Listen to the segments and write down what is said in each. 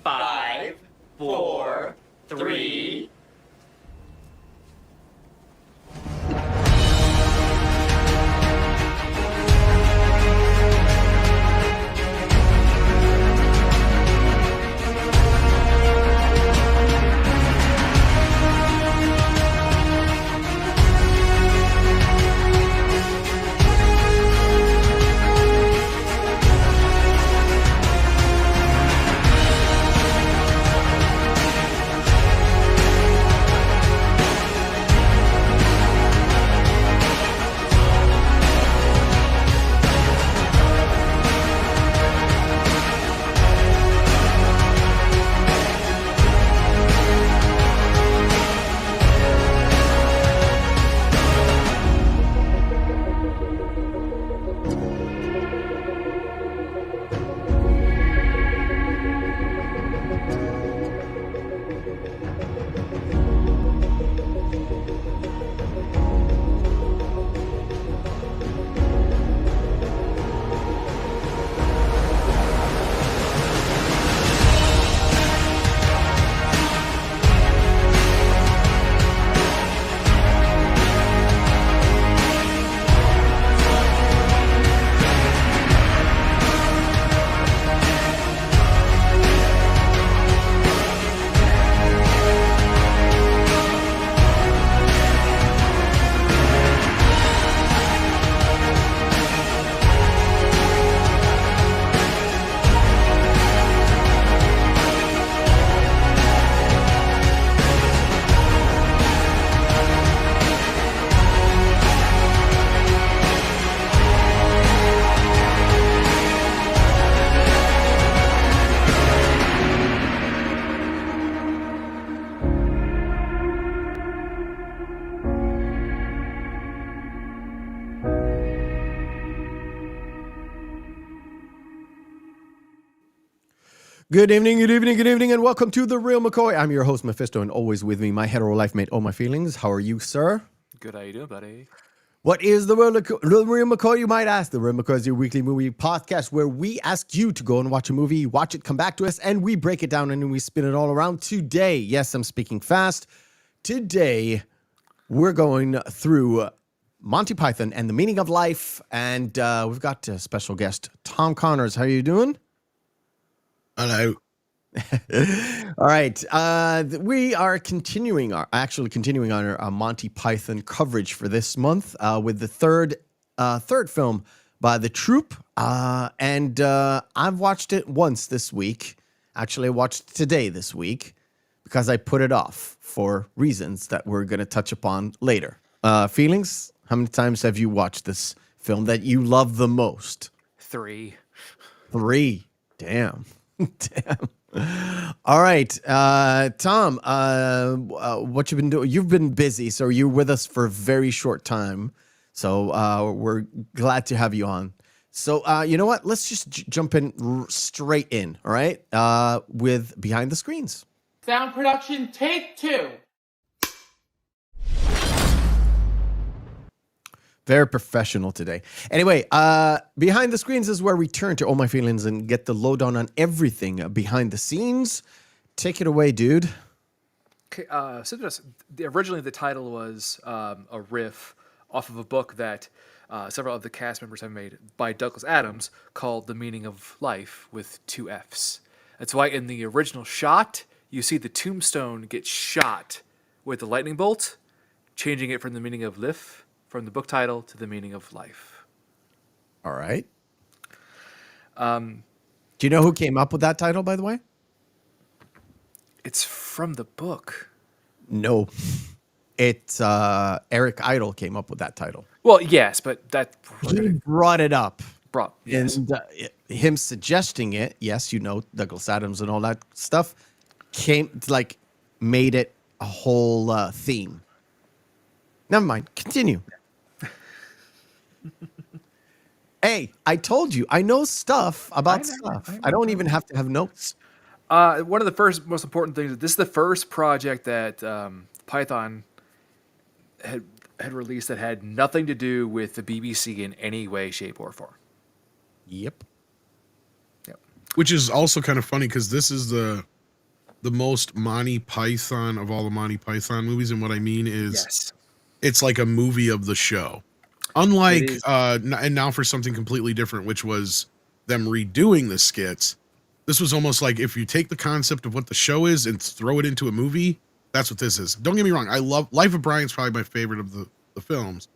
Five, four, three. Good evening, and welcome to the Reel McCoy. I'm your host, Meffistoe, and always with me, my hetero life mate, Oh My Feelings. How are you, sir? Good, how you doing, buddy? What is the Reel McCoy, you might ask? The Reel McCoy is your weekly movie podcast where we ask you to go and watch a movie, watch it, come back to us, and we break it down and then we spin it all around. Today, yes, I'm speaking fast. Today, we're going through Monty Python and the Meaning of Life, and we've got a special guest, Tom Connors. How are you doing? Hello. All right. We are continuing our Monty Python coverage for this month with the third film by the troupe. And I've watched it once this week. Actually, I watched it today this week because I put it off for reasons that we're going to touch upon later. Feelings? How many times have you watched this film that you love the most? 3. 3. Damn. Damn. All right. Tom, what you've been doing? You've been busy, so you're with us for a very short time. So we're glad to have you on. So you know what? Let's just jump in straight in, all right? With Behind the Screens. Sound production, take 2. Very professional today. Anyway, Behind the Screens is where we turn to Oh My Feelings and get the lowdown on everything behind the scenes. Take it away, dude. Okay, originally the title was a riff off of a book that several of the cast members have made by Douglas Adams called The Meaning of Life with 2 Fs. That's why in the original shot, you see the tombstone get shot with a lightning bolt, changing it from the meaning of life, from the book title to the meaning of life. All right. Do you know who came up with that title, by the way? It's from the book. No. It's Eric Idle came up with that title. Well, yes, but that... He brought it up. Yes. And him suggesting it, yes, you know, Douglas Adams and all that stuff, made it a whole theme. Never mind. Continue. Hey, I told you, I know stuff about I know, stuff. I I don't know. even have to have notes. One of the first most important things. This is the first project that Python had released that had nothing to do with the BBC in any way, shape, or form. Yep. Yep. Which is also kind of funny because this is the most Monty Python of all the Monty Python movies, and what I mean is Yes. it's like a movie of the show. It Unlike is. and now for something completely different, which was them redoing the skits. This was almost like if you take the concept of what the show is and throw it into a movie, that's what this is. Don't get me wrong, I love Life of Brian's probably my favorite of the films.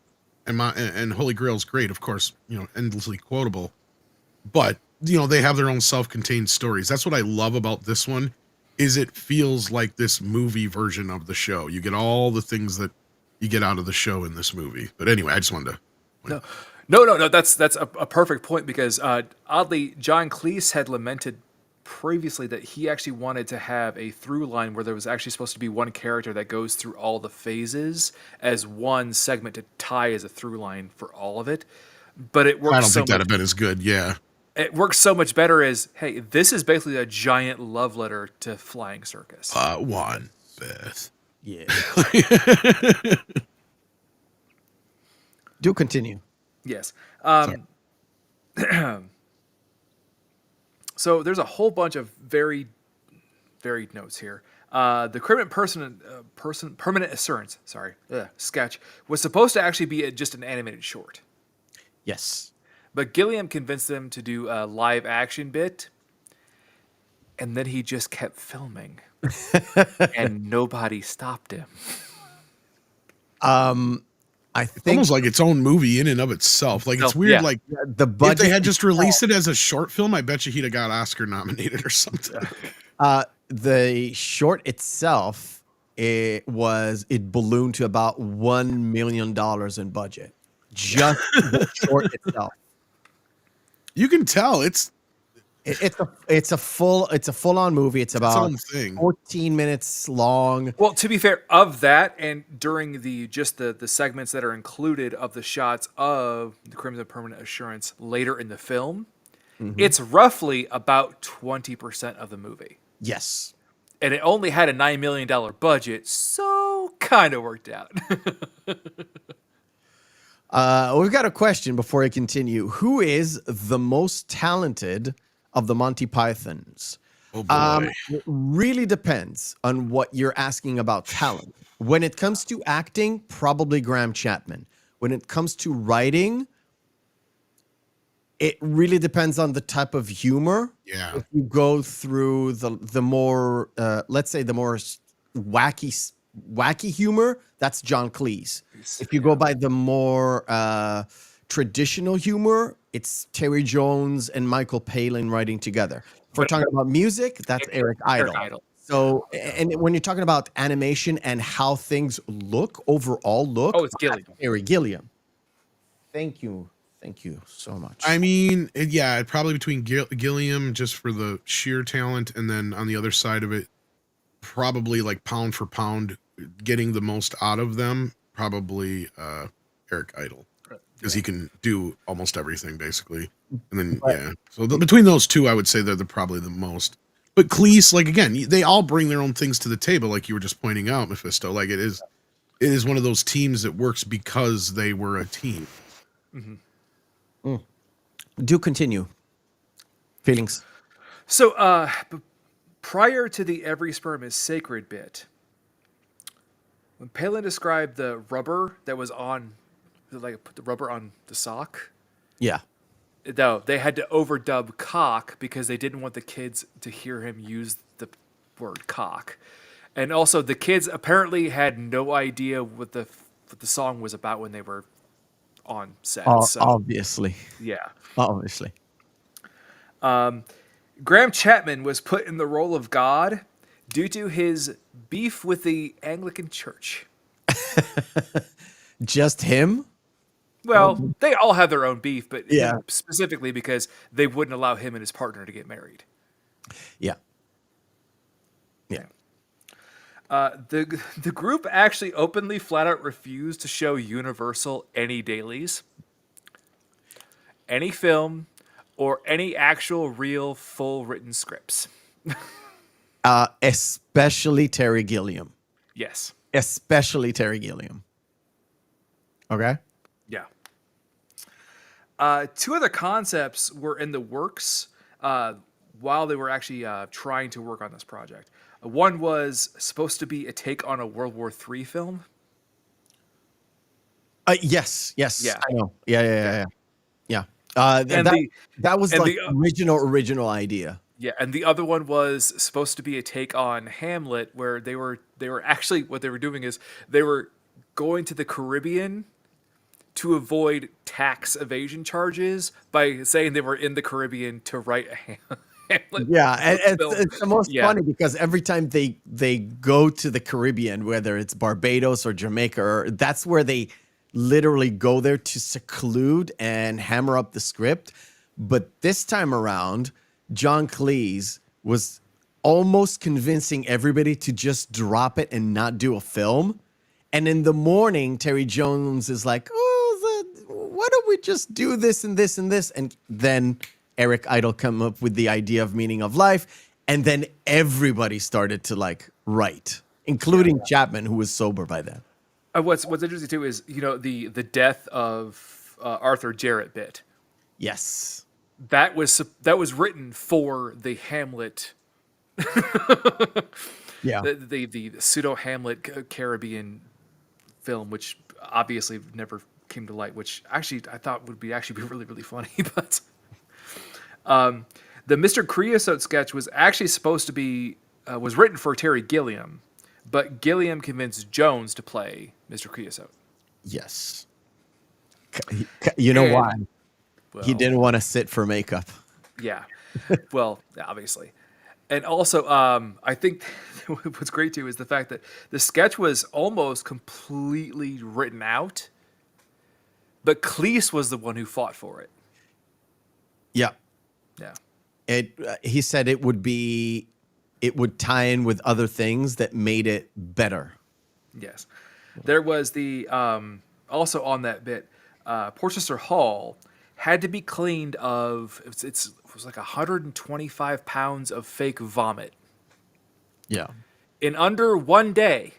And Holy Grail's great, of course, endlessly quotable. But, they have their own self-contained stories. That's what I love about this one is it feels like this movie version of the show. You get all the things that you get out of the show in this movie. But anyway, I just wanted to No. That's a perfect point because oddly, John Cleese had lamented previously that he actually wanted to have a through line where there was actually supposed to be one character that goes through all the phases as one segment to tie as a through line for all of it. But it I works don't so think that'd much. have been as good, yeah. It works so much better as, hey, this is basically a giant love letter to flying circus. One, Beth. Yeah. Do continue. Yes. Sorry. So there's a whole bunch of very varied notes here. The criminal permanent assurance, sketch was supposed to actually be just an animated short, Yes. but Gilliam convinced them to do a live action bit, and then he just kept filming, and nobody stopped him. I think Almost like its own movie in and of itself. Like it's weird. Yeah. Like the budget. if they had just released it as a short film, I bet you he'd have got Oscar nominated or something. The short itself, it ballooned to about $1 million in budget. Just the short itself. You can tell it's It's a full on movie. It's about own thing. 14 minutes long. Well, to be fair, of that, and during the segments that are included of the shots of the Crimson Permanent Assurance later in the film, it's roughly about 20% of the movie. Yes. And it only had a $9 million budget, so kind of worked out. We've got a question before I continue. Who is the most talented of the Monty Pythons? oh boy. It really depends on what you're asking about talent. When it comes to acting, probably Graham Chapman. When it comes to writing, it really depends on the type of humor. Yeah. If you go through the more, let's say the more wacky humor, that's John Cleese. If you go by the more traditional humor, it's Terry Jones and Michael Palin writing together. If we're talking about music, that's Eric Idle. So, and when you're talking about animation and how things overall look, Oh, it's Gilliam. Terry Gilliam. Thank you so much. I mean, probably between Gilliam just for the sheer talent, and then on the other side of it, probably like pound for pound, getting the most out of them, probably Eric Idle, because he can do almost everything basically. And then so between those two, I would say they're probably the most. But Cleese, like again, they all bring their own things to the table, like you were just pointing out, Mephisto. Like it is one of those teams that works because they were a team. Do continue. Feelings. So, prior to the every sperm is sacred bit, when Palin described the rubber that was on, like put the rubber on the sock, Yeah. though they had to overdub cock because they didn't want the kids to hear him use the word cock. And also the kids apparently had no idea what the song was about when they were on set. So, Obviously. yeah. Obviously. Graham Chapman was put in the role of God due to his beef with the Anglican Church. Just him? Well, they all have their own beef, but Yeah. him specifically because they wouldn't allow him and his partner to get married. Yeah. Yeah. The group actually openly, flat out refused to show Universal any dailies. any film or any actual real full written scripts. Especially Terry Gilliam. Yes. Especially Terry Gilliam. Okay. Yeah. Two other concepts were in the works while they were actually trying to work on this project. One was supposed to be a take on a World War III film. Yes. Yeah. I know. Yeah. And That was and like the original idea. Yeah, and the other one was supposed to be a take on Hamlet, where they were actually, what they were doing is they were going to the Caribbean to avoid tax evasion charges by saying they were in the Caribbean to write a Hamlet. Yeah, and film. it's the most Yeah. funny because every time they go to the Caribbean, whether it's Barbados or Jamaica, that's where they literally go there to seclude and hammer up the script. But this time around, John Cleese was almost convincing everybody to just drop it and not do a film. And in the morning, Terry Jones is like, why don't we just do this and this and this? And then Eric Idle come up with the idea of meaning of life. And then everybody started to like write, including Chapman, who was sober by then. What's interesting too is, the death of Arthur Jarrett bit. Yes. That was written for the Hamlet. Yeah. The pseudo Hamlet Caribbean film, which obviously never came to light, which actually I thought would be really, really funny. But the Mr. Creosote sketch was actually supposed to be was written for Terry Gilliam, but Gilliam convinced Jones to play Mr. Creosote. Yes. You know why? Well, He didn't want to sit for makeup. Yeah. Well, obviously. And also, I think what's great too is the fact that the sketch was almost completely written out, but Cleese was the one who fought for it. Yeah. Yeah. He said it would tie in with other things that made it better. Yes. There was the also on that bit, Porchester Hall had to be cleaned of it was like 125 pounds of fake vomit. Yeah. In under 1 day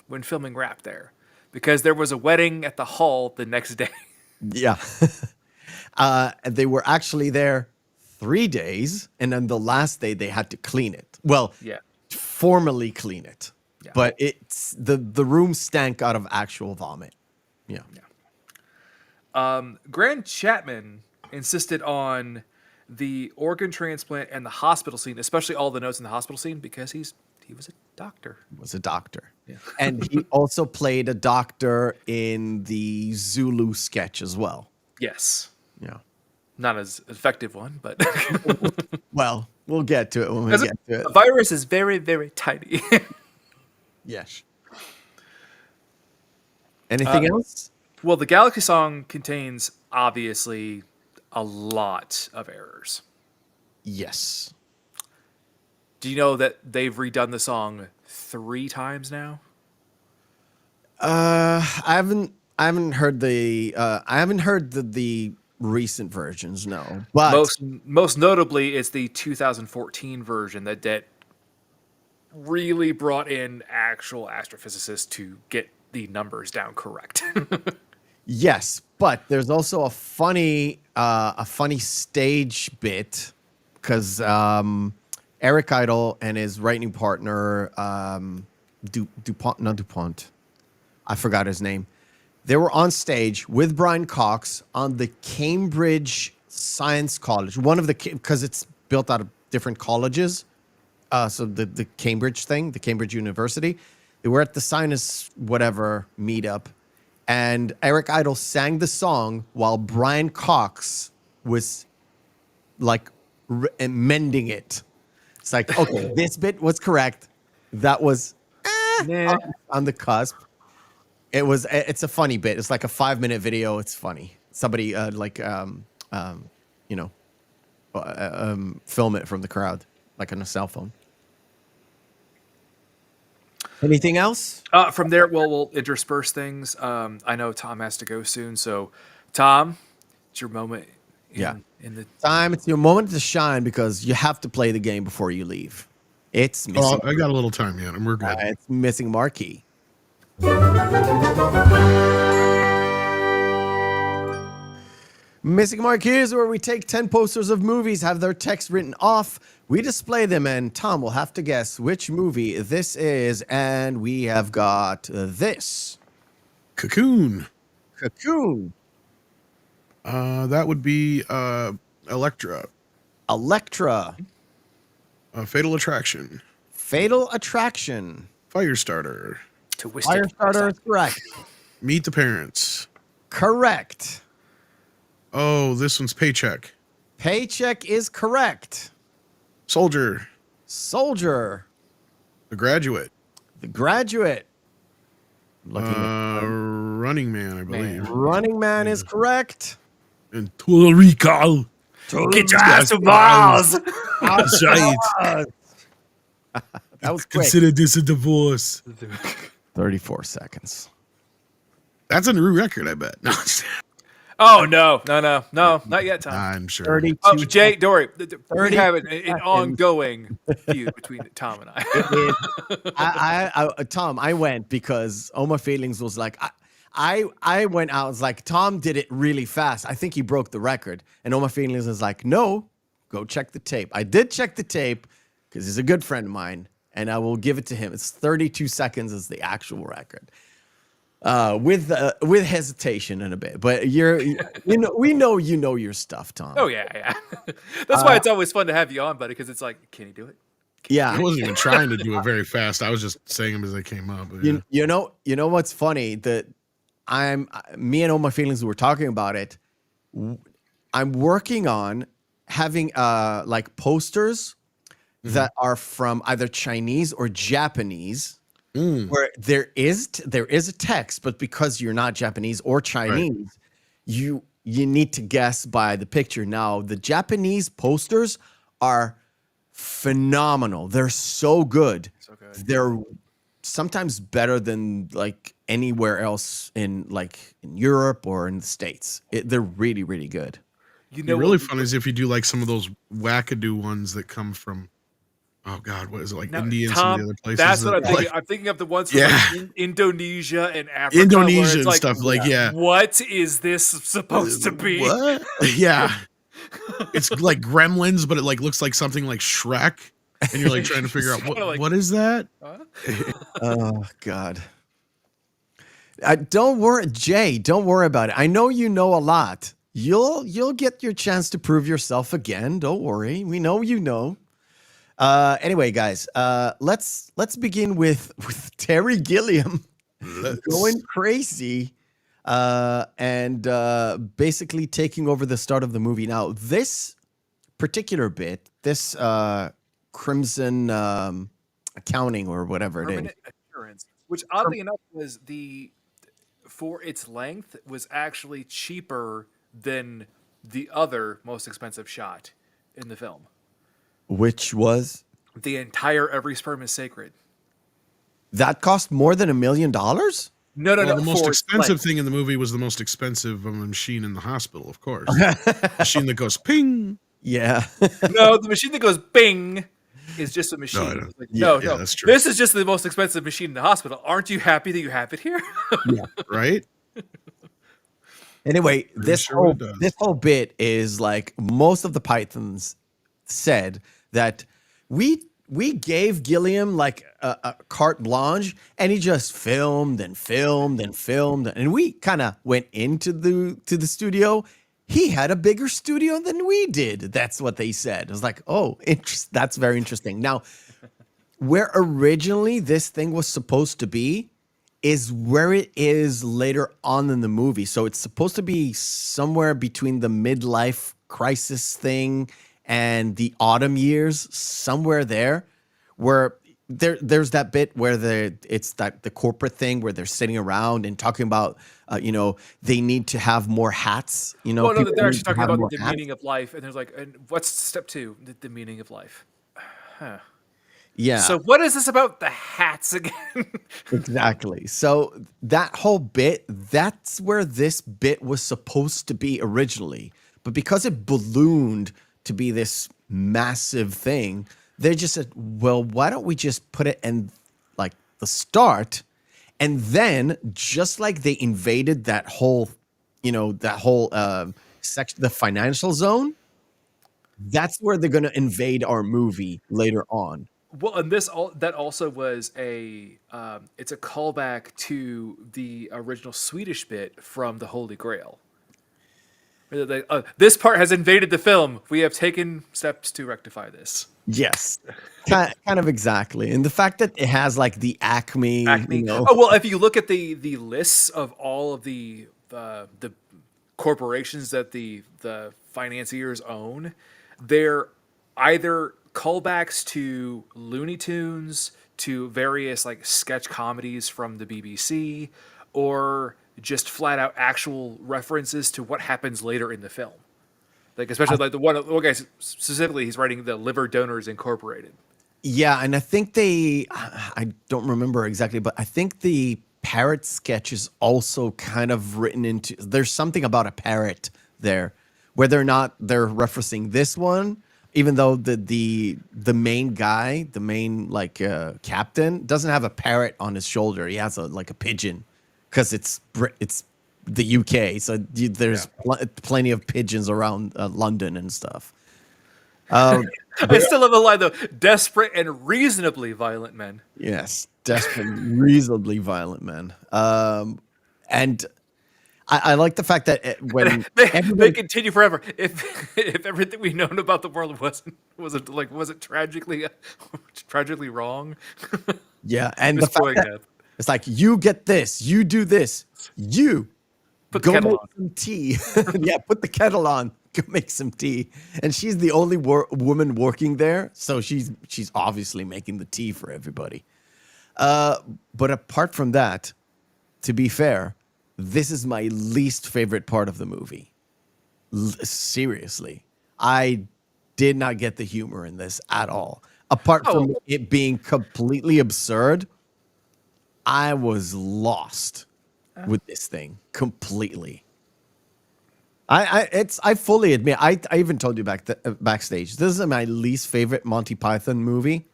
when filming wrapped there, because there was a wedding at the hall the next day. Yeah. They were actually there 3 days, and then the last day they had to clean it. Well, Yeah. formally clean it. Yeah. But it's the room stank out of actual vomit. Yeah. Grant Chapman insisted on the organ transplant and the hospital scene, especially all the notes in the hospital scene, because he was a doctor. Was a doctor. Yeah. And he also played a doctor in the Zulu sketch as well. Yes. Yeah. Not as effective one, but Well, we'll get to it when we get to it. the virus is very, very tiny. Yes. Anything else? Well, the Galaxy song contains obviously a lot of errors. Yes. Do you know that they've redone the song 3 times now? I haven't heard the recent versions, no. But Most notably, it's the 2014 version that really brought in actual astrophysicists to get the numbers down correct. yes, but there's also a funny stage bit because Eric Idle and his writing partner DuPont, I forgot his name. They were on stage with Brian Cox on the Cambridge Science College, because it's built out of different colleges. So the Cambridge thing, the Cambridge University. They were at the Sinus whatever meetup, and Eric Idle sang the song while Brian Cox was like mending it. It's like, okay, this bit was correct. That was on the cusp. It's a funny bit. It's like a 5-minute video. It's funny. Somebody film it from the crowd, like on a cell phone. Anything else? From there, we'll intersperse things. I know Tom has to go soon, so Tom, It's your moment. In the Time. It's your moment to shine because you have to play the game before you leave. It's missing. Oh, I got a little time yet, and we're good. It's missing marquee. Missing marquee is where we take 10 posters of movies, have their text written off, we display them, and Tom will have to guess which movie this is. And we have got this. Cocoon. Cocoon. That would be Electra. Electra. Fatal Attraction. Fatal Attraction. Firestarter. Firestarter is correct. Meet the Parents. Correct. Oh, this one's Paycheck. Paycheck is correct. Soldier. Soldier. The Graduate. The Graduate. Looking at Running Man, I believe. Running Man is correct. And Total Recall. Get your ass to balls. That's right. That was quick. Consider this a divorce. 34 seconds. That's a new record, I bet. No, Oh no, not yet, Tom. I'm sure. 32. Oh, Jay, don't worry. We 30 have an seconds. ongoing feud between Tom and I. Tom, I went because Oma Feelings was like, I went out, I was like, Tom did it really fast. I think he broke the record. And Oma Feelings was like, no, go check the tape. I did check the tape because he's a good friend of mine, and I will give it to him. It's 32 seconds is the actual record. With hesitation in a bit, but we know your stuff, Tom. Oh yeah. That's why it's always fun to have you on, buddy, because it's like, can you do it? Yeah, I wasn't even trying to do it very fast. I was just saying them as they came up. But yeah. you know what's funny that me and all my feelings were talking about it. I'm working on having like posters that are from either Chinese or Japanese. Where there is a text, but because you're not Japanese or Chinese, you need to guess by the picture. Now, the Japanese posters are phenomenal. They're so good. They're sometimes better than like anywhere else in Europe or in the States. They're really, really good. You know, really fun is if you do like some of those wackadoo ones that come from. Oh God, what is it like India and some of the other places? That's what I'm thinking. I'm thinking of the ones from like Indonesia and Africa. Indonesia and stuff What is this supposed to be? What? Yeah. It's like Gremlins, but it like looks like something like Shrek. And you're like trying to figure out what is that? Oh God. Don't worry, Jay, don't worry about it. I know you know a lot. You'll get your chance to prove yourself again. Don't worry. We know you know. Anyway, guys, let's begin with Terry Gilliam going crazy and basically taking over the start of the movie. Now, this particular bit, this Crimson accounting or whatever Permanent it is, assurance, which oddly enough was for its length was actually cheaper than the other most expensive shot in the film. which was The entire Every Sperm is Sacred. that cost more than $1 million. No. The most for expensive length. thing in the movie was the most expensive machine in the hospital, of course. Machine that goes ping. Yeah. No, the machine that goes bing is just a machine. No, I know. No, Yeah, that's true. This is just the most expensive machine in the hospital. Aren't you happy that you have it here? Right? Anyway, this sure it does. whole bit is like most of the Pythons said that we gave Gilliam like a carte blanche, and he just filmed and filmed and filmed, and we kind of went into the studio. He had a bigger studio than we did. That's what they said. I was like, oh, that's very interesting. Now, where originally this thing was supposed to be is where it is later on in the movie. So it's supposed to be somewhere between the midlife crisis thing and the autumn years, somewhere there, where there's that bit where it's the corporate thing where they're sitting around and talking about, they need to have more hats. Well, no, people they're need actually to talking have about more the hats. meaning of life, and there's like, and what's step 2? The meaning of life. Huh. Yeah. So what is this about the hats again? Exactly. So that whole bit, that's where this bit was supposed to be originally. But because it ballooned to be this massive thing, they just said, well, why don't we just put it in like the start? And then just like they invaded that whole, section, the financial zone, that's where they're going to invade our movie later on. Well, and that also was it's a callback to the original Swedish bit from the Holy Grail. This part has invaded the film. We have taken steps to rectify this. Yes, kind of exactly. And the fact that it has like the Acme, Acme. Oh well, if you look at the lists of all of the corporations that the financiers own, they're either callbacks to Looney Tunes, to various like sketch comedies from the BBC, or just flat out actual references to what happens later in the film. Like especially like the one guy specifically, he's writing the Liver Donors Incorporated. Yeah, and I don't remember exactly, but I think the parrot sketch is also kind of written into, there's something about a parrot there. Whether or not they're referencing this one, even though the main guy, the main like captain, doesn't have a parrot on his shoulder. He has a pigeon, because it's the UK, so there's plenty of pigeons around London and stuff. I still love the line though: desperate and reasonably violent men. Yes, desperate, reasonably violent men. And I like the fact that when they continue forever. If everything we known about the world wasn't tragically wrong. Yeah, and the fact that it's like, you get this, you do this, you put the kettle on. Some tea. Yeah, put the kettle on, go make some tea. And she's the only woman working there, so she's obviously making the tea for everybody. But apart from that, to be fair, this is my least favorite part of the movie. Seriously, I did not get the humor in this at all. Apart from it being completely absurd, I was lost with this thing completely. I fully admit, I even told you backstage, this is my least favorite Monty Python movie.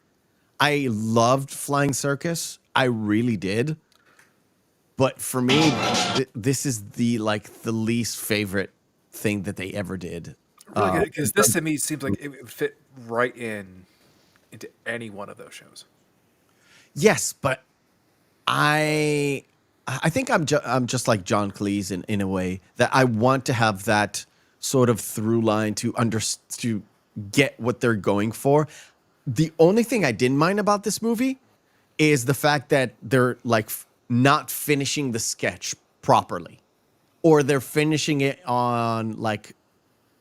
I loved Flying Circus, I really did. But for me, this is the least favorite thing that they ever did. Really, because this to me seems like it would fit right into any one of those shows. Yes, but I think I'm just like John Cleese in a way, that I want to have that sort of through line to get what they're going for. The only thing I didn't mind about this movie is the fact that they're like not finishing the sketch properly, or they're finishing it on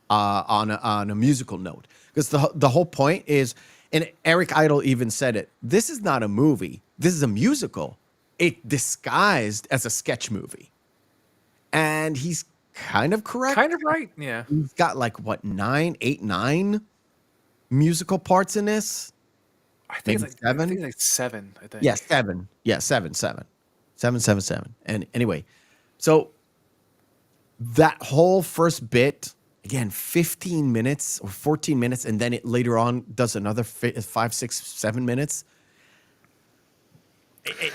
on a musical note, because the whole point is, and Eric Idle even said it, this is not a movie, this is a musical. It disguised as a sketch movie, and he's kind of correct, kind of right. Yeah, he's got nine musical parts in this. I think maybe it's seven. I think it's like seven. I think. Yeah, seven. Yeah, seven. And anyway, so that whole first bit, again, 15 minutes or 14 minutes, and then it later on does another 5, 6, 7 minutes.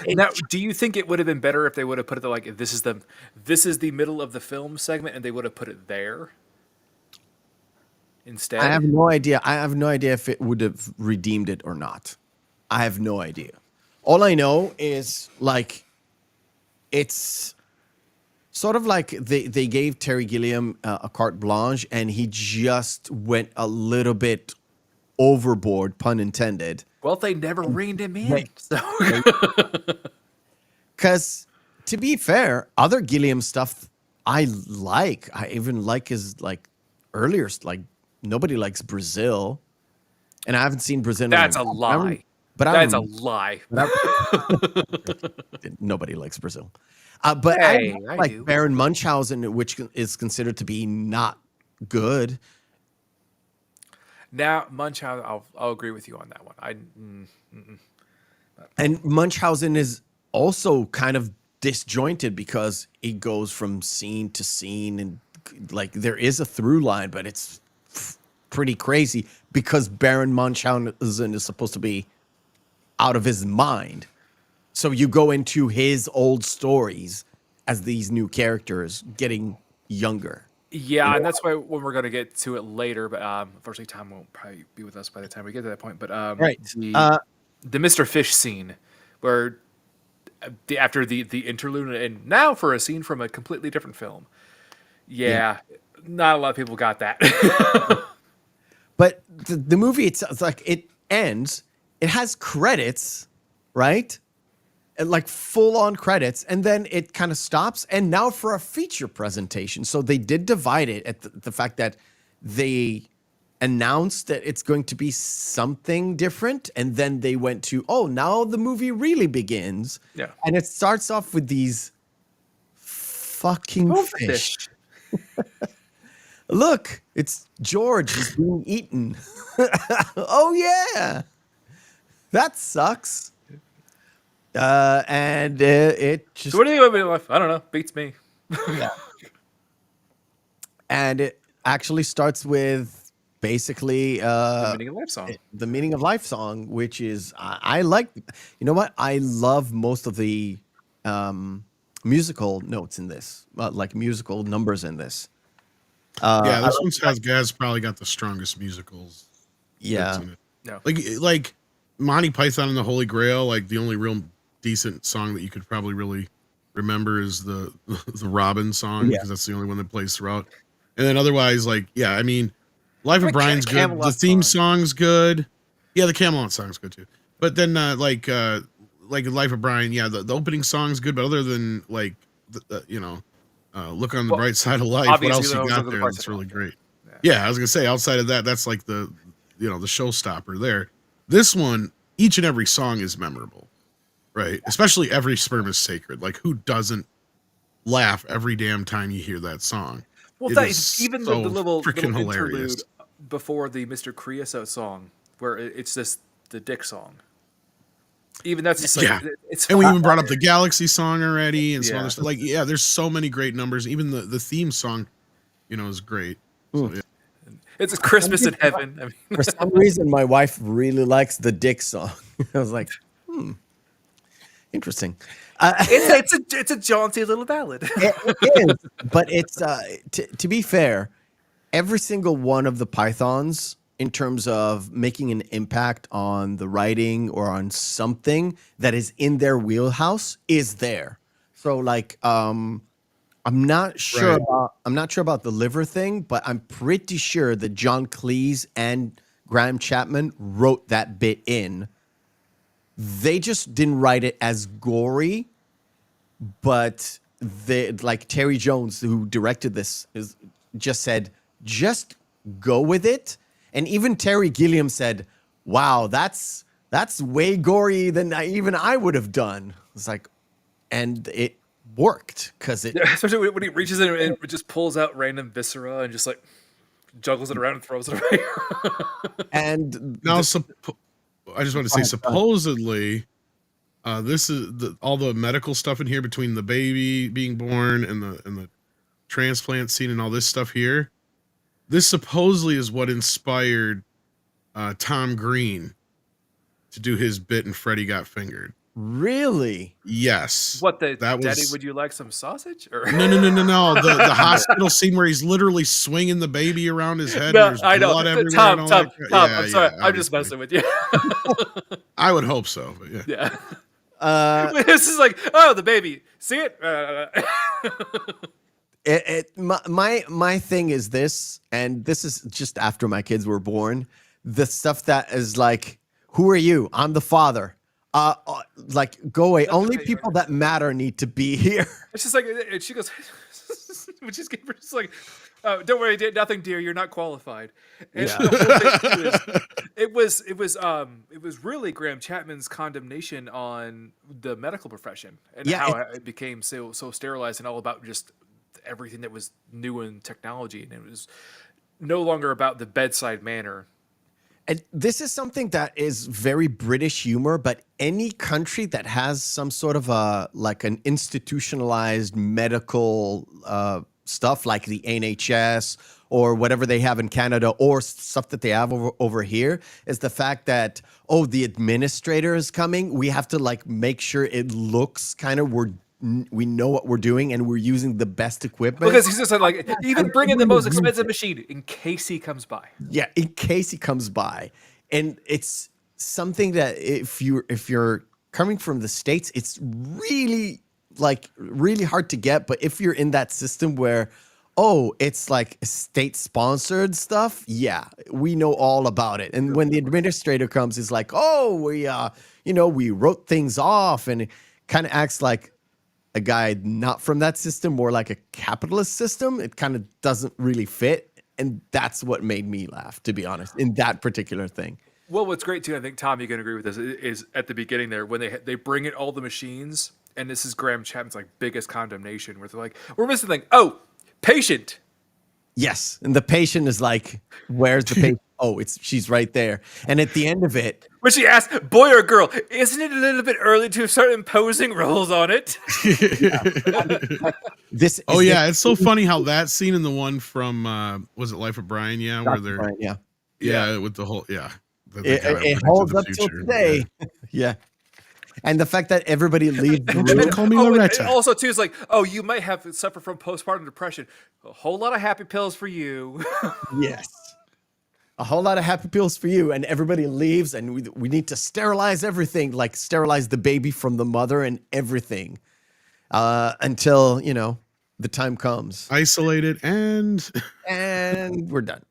Now, do you think it would have been better if they would have put it this is the middle of the film segment, and they would have put it there instead? I have no idea. I have no idea if it would have redeemed it or not. I have no idea. All I know is it's sort of like they gave Terry Gilliam a carte blanche, and he just went a little bit overboard, pun intended. Well, they never reined him in. So. Because to be fair, other Gilliam stuff I like. I even like his earlier, Nobody Likes Brazil, and I haven't seen Brazil. That's a lie. That's a lie. Nobody likes Brazil. But hey, I like Baron Munchausen, which is considered to be not good. Now, Munchausen, I'll agree with you on that one. And Munchausen is also kind of disjointed because it goes from scene to scene, and like there is a through line, but it's pretty crazy because Baron Munchausen is supposed to be out of his mind. So you go into his old stories as these new characters getting younger. Yeah, and that's why when we're going to get to it later, but unfortunately, Tom won't probably be with us by the time we get to that point. But Right. The Mr. Fish scene, where after the interlude, and now for a scene from a completely different film. Yeah. Not a lot of people got that. But the movie, it's like it ends. It has credits, right? And like full on credits, and then it kind of stops. And now for a feature presentation. So they did divide it at the fact that they announced that it's going to be something different, and then they went to, oh, now the movie really begins. Yeah. And it starts off with these fucking fish. Look, it's George is being eaten. Oh yeah, that sucks. And it just. So what do you think of life? I don't know. Beats me. Yeah. And it actually starts with basically The Meaning of Life song. the Meaning of Life song, which is I like. You know what? I love most of the musical notes in this, like musical numbers in this. Yeah, this one has probably got the strongest musicals. Yeah. in it. No. Like Monty Python and the Holy Grail. Like the only real decent song that you could probably really remember is the Robin song, because that's the only one that plays throughout. And then otherwise, like, yeah, I mean, Life of Brian's good. Camelot The theme song. song's good. Yeah, the Camelot song's good too. But then like Life of Brian, yeah, the opening song's good. But other than like Look on the Bright Side of Life, what obviously, else you Look on got the there Bright that's Side of really Life. great? Yeah, I was gonna say, outside of that, that's like the showstopper there. This one, each and every song is memorable, right? Especially Every Sperm is Sacred. Like, who doesn't laugh every damn time you hear that song? Well, It that is is even so the little freaking interlude hilarious. before the Mr. Creosote song, where it's just the Dick song. Even that's just like, Yeah. it's And we even brought up the Galaxy song already, and some Yeah. other stuff. Like, yeah, there's so many great numbers. Even the theme song, is great. So, yeah. it's a Christmas in heaven. I mean, For some reason, my wife really likes the Dick song. I was like, interesting. it's a jaunty little ballad. It is, but it's to be fair, every single one of the Pythons, in terms of making an impact on the writing or on something that is in their wheelhouse, is there. So like, I'm not sure about the liver thing, but I'm pretty sure that John Cleese and Graham Chapman wrote that bit in. They just didn't write it as gory, but like Terry Jones, who directed this, just said, just go with it. And even Terry Gilliam said, wow, that's way gory than even I would have done. It's like, and it worked because it. Yeah, especially when he reaches in and just pulls out random viscera and just like juggles it around and throws it away. And Now, I just want to say, supposedly, this is all the medical stuff in here between the baby being born and the transplant scene and all this stuff here. This supposedly is what inspired Tom Green to do his bit in Freddy Got Fingered. really, Yes. What That Daddy? was- Would you like some sausage? Or No. The hospital scene where he's literally swinging the baby around his head. No, and there's I know. blood everywhere. Tom, and all that crap. Yeah, I'm sorry. yeah, I'm just obviously. messing with you. I would hope so, but yeah. Yeah. This is like, oh, the baby. See it? my thing is this, and this is just after my kids were born. The stuff that is like, who are you? I'm the father. Like, go away. Only okay, people that matter need to be here. It's just like, and she goes, when she's getting, just like, oh, don't worry, nothing, dear. You're not qualified. And the whole thing it was really Graham Chapman's condemnation on the medical profession and Yeah, how it became so sterilized and all about just everything that was new in technology, and it was no longer about the bedside manner And this is something that is very British humor, but any country that has some sort of like an institutionalized medical stuff like the NHS or whatever they have in Canada or stuff that they have over here is the fact that, oh, the administrator is coming. We have to like make sure it looks kind of we know what we're doing and we're using the best equipment. Because he's just like, even bring in the most expensive machine in case he comes by. Yeah, in case he comes by. And it's something that if you're coming from the States, it's really hard to get. But if you're in that system where, oh, it's like state sponsored stuff, yeah, we know all about it. And when the administrator comes, it's like, oh, we wrote things off, and it kind of acts like a guy not from that system, more like a capitalist system. It kind of doesn't really fit. And that's what made me laugh, to be honest, in that particular thing. Well, what's great too, I think Tom, you can agree with this, is at the beginning there when they bring in all the machines, and this is Graham Chapman's like biggest condemnation, where they're like, we're missing thing. Oh, patient. Yes, and the patient is like, where's the patient? Oh, she's right there. And at the end of it, when she asks, boy or girl, isn't it a little bit early to start imposing roles on it? It's so funny how that scene in the one from was it Life of Brian? Yeah, Dr. where they're Brian, with the whole it holds up till today. Yeah. And the fact that everybody leaves the room. Call me and Loretta. also too is like, oh, you might have suffered from postpartum depression. A whole lot of happy pills for you. Yes. A whole lot of happy pills for you, and everybody leaves, and we need to sterilize everything, like sterilize the baby from the mother and everything, until the time comes. Isolated and we're done.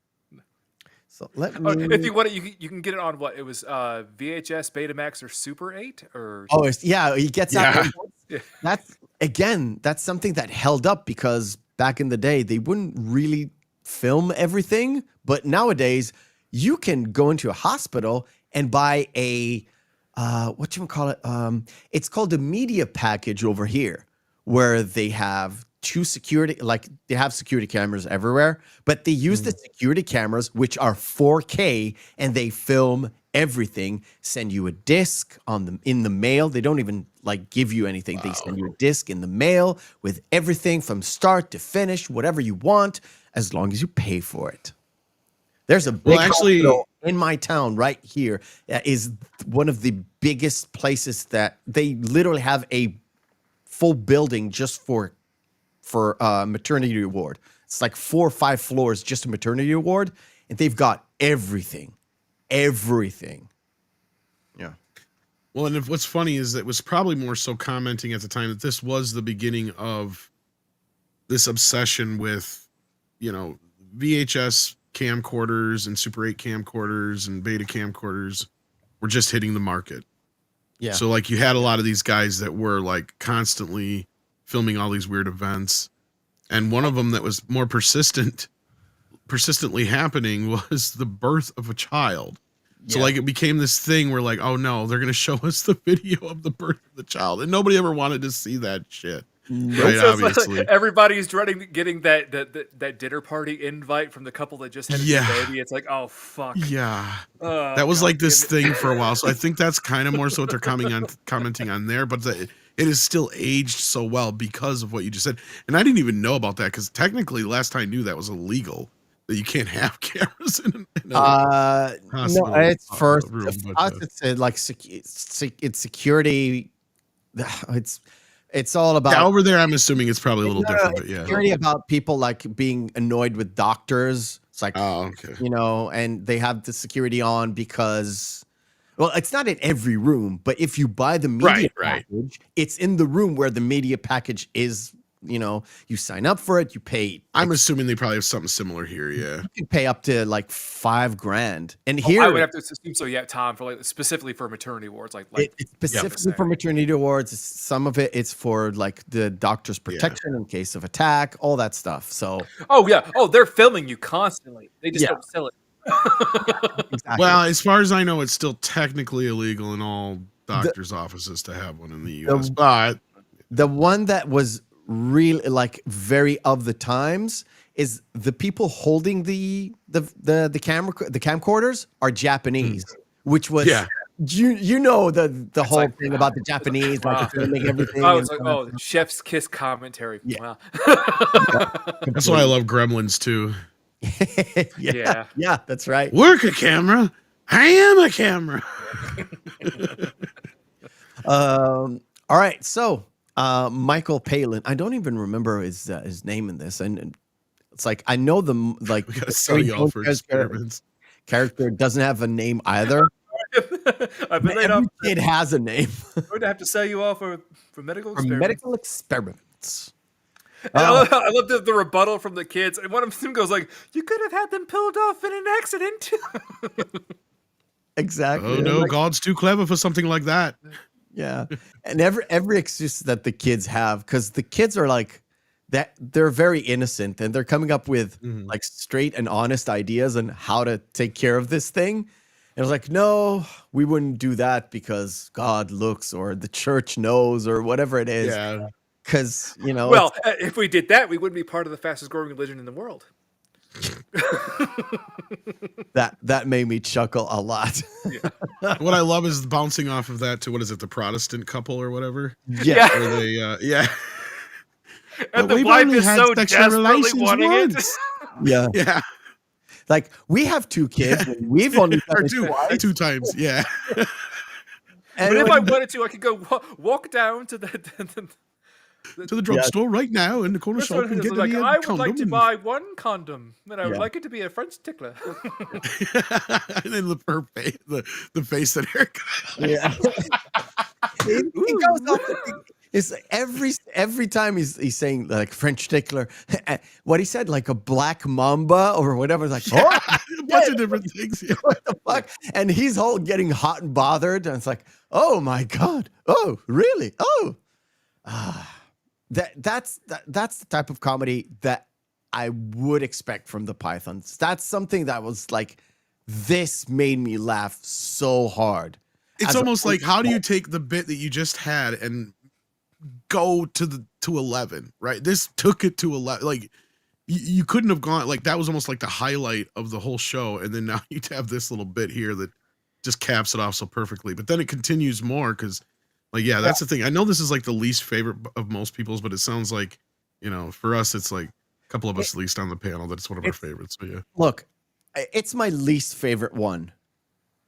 So let me. If you want it, you can get it on what it was, VHS, Betamax, or Super 8, or he gets out. Yeah. That's something that held up because back in the day they wouldn't really film everything, but nowadays you can go into a hospital and buy a it's called a media package over here, where they have they have security cameras everywhere, but they use the security cameras, which are 4K, and they film everything, send you a disc in the mail. They don't even give you anything. They send you a disc in the mail with everything from start to finish, whatever you want, as long as you pay for it. There's a big hospital in my town right here that is one of the biggest places that they literally have a full building just for maternity ward. It's like 4 or 5 floors, just a maternity ward, and they've got everything. Yeah. Well, and what's funny is that it was probably more so commenting at the time that this was the beginning of this obsession with, VHS camcorders and Super 8 camcorders and beta camcorders were just hitting the market. Yeah. So you had a lot of these guys that were constantly filming all these weird events. And one of them that was more persistently happening was the birth of a child. So it became this thing where oh no, they're going to show us the video of the birth of the child. And nobody ever wanted to see that shit. Right, so obviously. Everybody's dreading getting that dinner party invite from the couple that just had a new baby. It's like, oh fuck. Yeah. That was this thing for a while. So I think that's kind of more so what they're commenting on there, but it is still aged so well because of what you just said. And I didn't even know about that because technically last time I knew that was illegal. That you can't have cameras in a hospital. No, it's first. Room, It's security. It's all about over there. I'm assuming it's probably a little different, but yeah. Security about people being annoyed with doctors. It's okay. And they have the security on because, well, it's not in every room, but if you buy the media package, it's in the room where the media package is. You sign up for it, you pay. I'm assuming they probably have something similar here. Yeah, you can pay up to $5,000, and here I would have to assume so. Yeah, Tom, for specifically for maternity wards, it's specifically for maternity wards. Some of it's for the doctor's protection in case of attack, all that stuff. So, they're filming you constantly. They just don't sell it. Exactly. Well, as far as I know, it's still technically illegal in all doctors' offices to have one in the U.S. But the one that was really very of the times is the people holding the camcorders are Japanese, which was Yeah. you know the whole like, thing about the Japanese like filming everything. Oh, and it's like, chef's kiss commentary. Yeah. Wow. That's why I love Gremlins too. yeah, that's right. Work a camera. I am a camera. All right, so Michael Palin. I don't even remember his name in this, and it's like I know the We gotta sell you all for experiments. character doesn't have a name either. I've been laid off. Every kid has a name. I'm going to have to sell you all for medical For experiments. medical experiments. And I love the rebuttal from the kids. And one of them goes like, "You could have had them pulled off in an accident." Exactly. Oh no, Like, God's too clever for something like that. yeah, and every excuse that the kids have, because the kids are like that, they're very innocent and they're coming up with like straight and honest ideas on how to take care of this thing. And it's like, no, we wouldn't do that because God looks or the church knows or whatever it is. Yeah. Because Well, if we did that, we wouldn't be part of the fastest growing religion in the world. that made me chuckle a lot. What I love is bouncing off of that to what is it, the Protestant couple or whatever? Yeah. Where they And But the we've wife only is had so sexual desperately relations wanting it. once. Yeah. Yeah. Like, we have 2 kids. And we've only done Or it twice. two times. Yeah. And But if I wanted to, I could go walk down to the To the drugstore right now in the corner shop and get like, me a I would condom. like to buy 1 condom, and I would Yeah. like it to be a French tickler. And then her face, the face that Eric. Yeah. He goes off the, it's every time he's saying like French tickler, what he said, like a black mamba or whatever. It's like, A bunch of different things. Yeah. what the fuck? And he's all getting hot and bothered, and it's like, oh my god, oh really, oh, that's the type of comedy that I would expect from the Pythons. That's something that was like, this made me laugh so hard. It's As almost a- like, how do you take the bit that you just had and go to 11, right? This took it to 11. Like you couldn't have gone, like that was almost like the highlight of the whole show. And then now you have this little bit here that just caps it off so perfectly. But then it continues more because, like, yeah, that's the thing. I know this is like the least favorite of most people's, but it sounds like, for us, it's like a couple of us at least on the panel that it's one of our favorites. So yeah. Look, it's my least favorite one.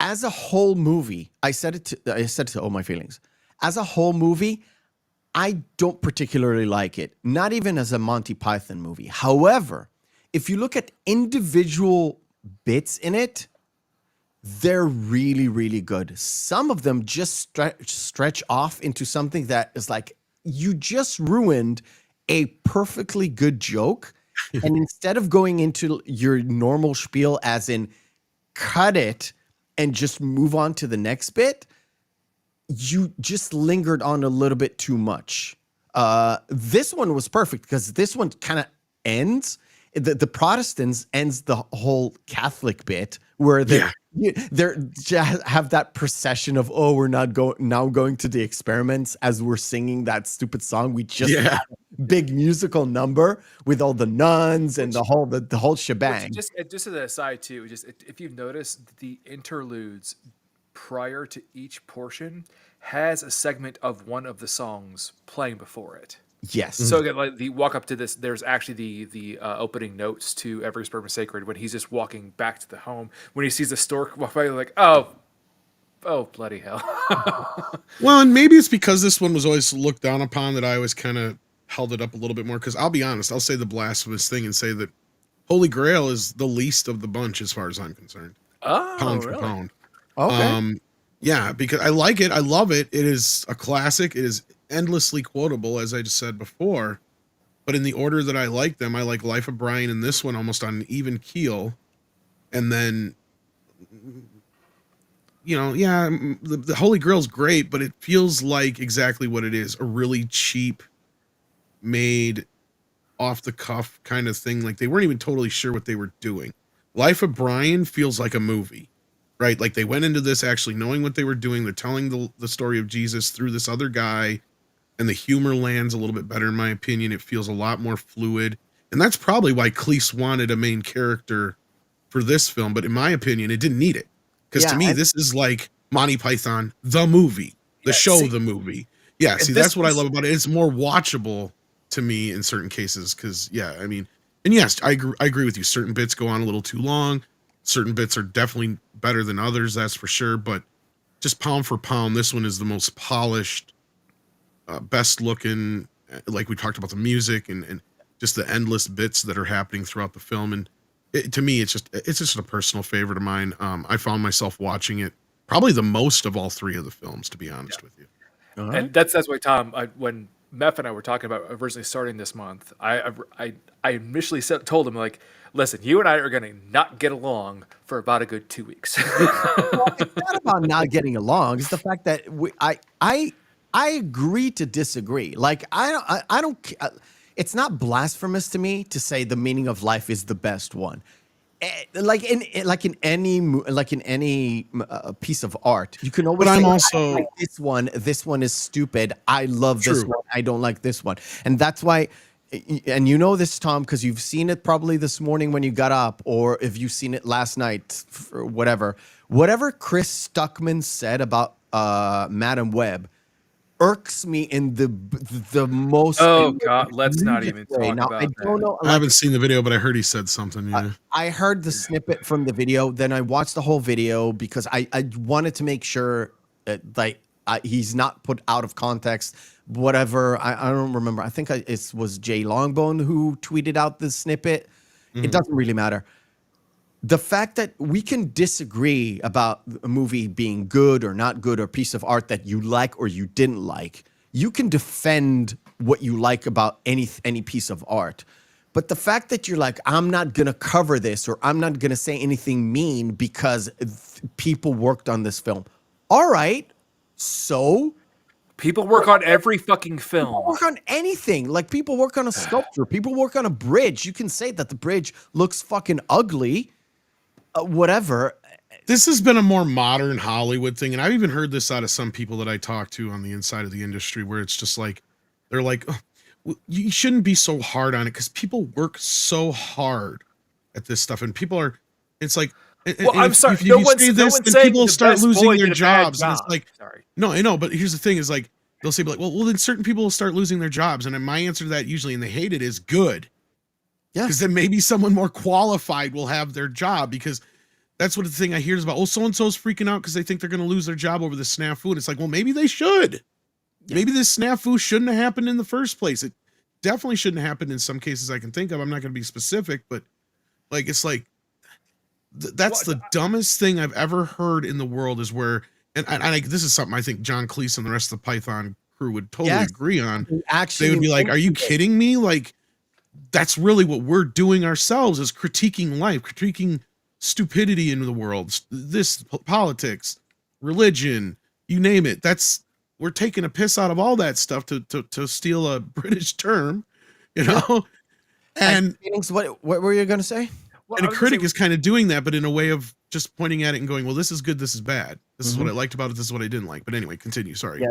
As a whole movie, I said it to All My Feelings. As a whole movie, I don't particularly like it. Not even as a Monty Python movie. However, if you look at individual bits in it, they're really, really good. Some of them just stretch off into something that is like, you just ruined a perfectly good joke. And instead of going into your normal spiel as in cut it and just move on to the next bit, you just lingered on a little bit too much. This one was perfect because this one kind of ends. The Protestants ends the whole Catholic bit where they're have that procession of, oh, we're not going to the experiments as we're singing that stupid song. We just had a big musical number with all the nuns and the whole shebang. Just as an aside too, if you've noticed, the interludes prior to each portion has a segment of one of the songs playing before it. Yes. So again, like the walk up to this, there's actually the opening notes to Every Sperm is Sacred when he's just walking back to the home. When he sees the stork walk by, like, oh bloody hell. Well, and maybe it's because this one was always looked down upon that I always kind of held it up a little bit more. Because I'll be honest, I'll say the blasphemous thing and say that Holy Grail is the least of the bunch as far as I'm concerned. Pound for pound. Okay. Yeah, because I like it. I love it. It is a classic. It is endlessly quotable, as I just said before. But in the order that I like them, I like Life of Brian and this one almost on an even keel. And then, the Holy Grail's great, but it feels like exactly what it is. A really cheap, made, off-the-cuff kind of thing. Like they weren't even totally sure what they were doing. Life of Brian feels like a movie. Right, like they went into this actually knowing what they were doing. They're telling the story of Jesus through this other guy, and the humor lands a little bit better in my opinion. It feels a lot more fluid. And that's probably why Cleese wanted a main character for this film. But in my opinion, it didn't need it. Because to me, this is like Monty Python, the movie, the show, the movie. Yeah, see, that's what I love about it. It's more watchable to me in certain cases. Because, yeah, I mean, and yes, I agree with you. Certain bits go on a little too long. Certain bits are definitely better than others, that's for sure. But just pound for pound, this one is the most polished, best looking. Like we talked about the music and just the endless bits that are happening throughout the film. And to me, it's just a personal favorite of mine. I found myself watching it probably the most of all three of the films, to be honest with you. And that's why, Tom, when Meph and I were talking about originally starting this month, I initially told him, like, listen, you and I are going to not get along for about a good 2 weeks. Well, it's not about not getting along. It's the fact that I agree to disagree. Like I don't. It's not blasphemous to me to say the meaning of life is the best one. Like in any piece of art, you can always. But I'm say, also I like this one. This one is stupid. I love this True. one. I don't like this one, and that's why. And you know this, Tom, because you've seen it probably this morning when you got up, or if you've seen it last night, or whatever. Whatever Chris Stuckman said about Madam Web irks me in the most. Oh God, let's not even way. talk Now, about I that. don't know. I haven't seen the video, but I heard he said something. Yeah. I heard the snippet from the video, then I watched the whole video because I wanted to make sure that he's not put out of context. Whatever, I don't remember. I think it was Jay Longbone who tweeted out the snippet. It doesn't really matter. The fact that we can disagree about a movie being good or not good or a piece of art that you like or you didn't like, you can defend what you like about any piece of art. But the fact that you're like, I'm not going to cover this or I'm not going to say anything mean because people worked on this film. All right. So People work on every fucking film. people work on anything. Like people work on a sculpture. People work on a bridge. You can say that the bridge looks fucking ugly. Whatever. This has been a more modern Hollywood thing, and I've even heard this out of some people that I talk to on the inside of the industry, where it's just like they're like, oh, well, you shouldn't be so hard on it because people work so hard at this stuff, and people are. It's like, Well, I'm sorry. If No you one's say this, saying then people will the start best losing boy their did a bad jobs, and it's job. like, Sorry. no, I know, but here's the thing: is like they'll say, like, well, then certain people will start losing their jobs, and then my answer to that usually, and they hate it, is good. Yeah. Because then maybe someone more qualified will have their job, because that's what the thing I hear is about. Oh, so-and-so's freaking out because they think they're going to lose their job over the snafu. And it's like, well, maybe they should. Yeah. Maybe this snafu shouldn't have happened in the first place. It definitely shouldn't have happened in some cases I can think of. I'm not going to be specific, but like, it's like, that's the dumbest thing I've ever heard in the world, is where, and this is something I think John Cleese and the rest of the Python crew would totally agree on. Actually, they would be like, are you kidding me? Like, that's really what we're doing ourselves, is critiquing life, critiquing stupidity in the world, this politics, religion, you name it. We're taking a piss out of all that stuff to steal a British term, you know. And what were you going to say? And a critic is kind of doing that, but in a way of just pointing at it and going, well, this is good, this is bad, this is what I liked about it, this is what I didn't like. But anyway, continue. Sorry.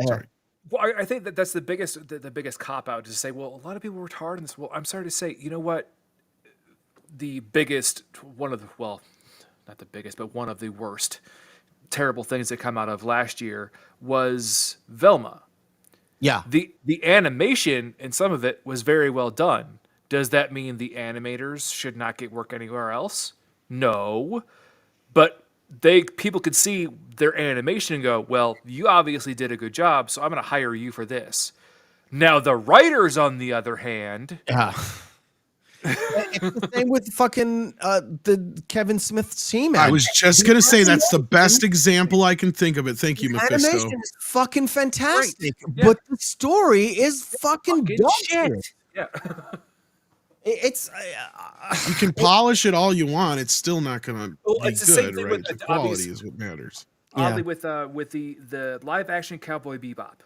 Well, I think that's the biggest cop out, to say, well, a lot of people worked hard on this. Well, I'm sorry to say, you know what? The biggest, one of the, well, not the biggest, but one of the worst terrible things that come out of last year was Velma. Yeah. The animation in some of it was very well done. Does that mean the animators should not get work anywhere else? No. But people could see their animation and go, well, you obviously did a good job, so I'm going to hire you for this. Now, the writers, on the other hand... Yeah. It's the same with fucking the Kevin Smith team. I was just going to say, that's the best example I can think of it. Thank you, Mephistoe. Animation is fucking fantastic, yeah. but the story is fucking dog shit. Yeah. It's you can polish it all you want, it's still not going to be it's the same good, thing right? with The quality is what matters. Oddly, with the live action Cowboy Bebop.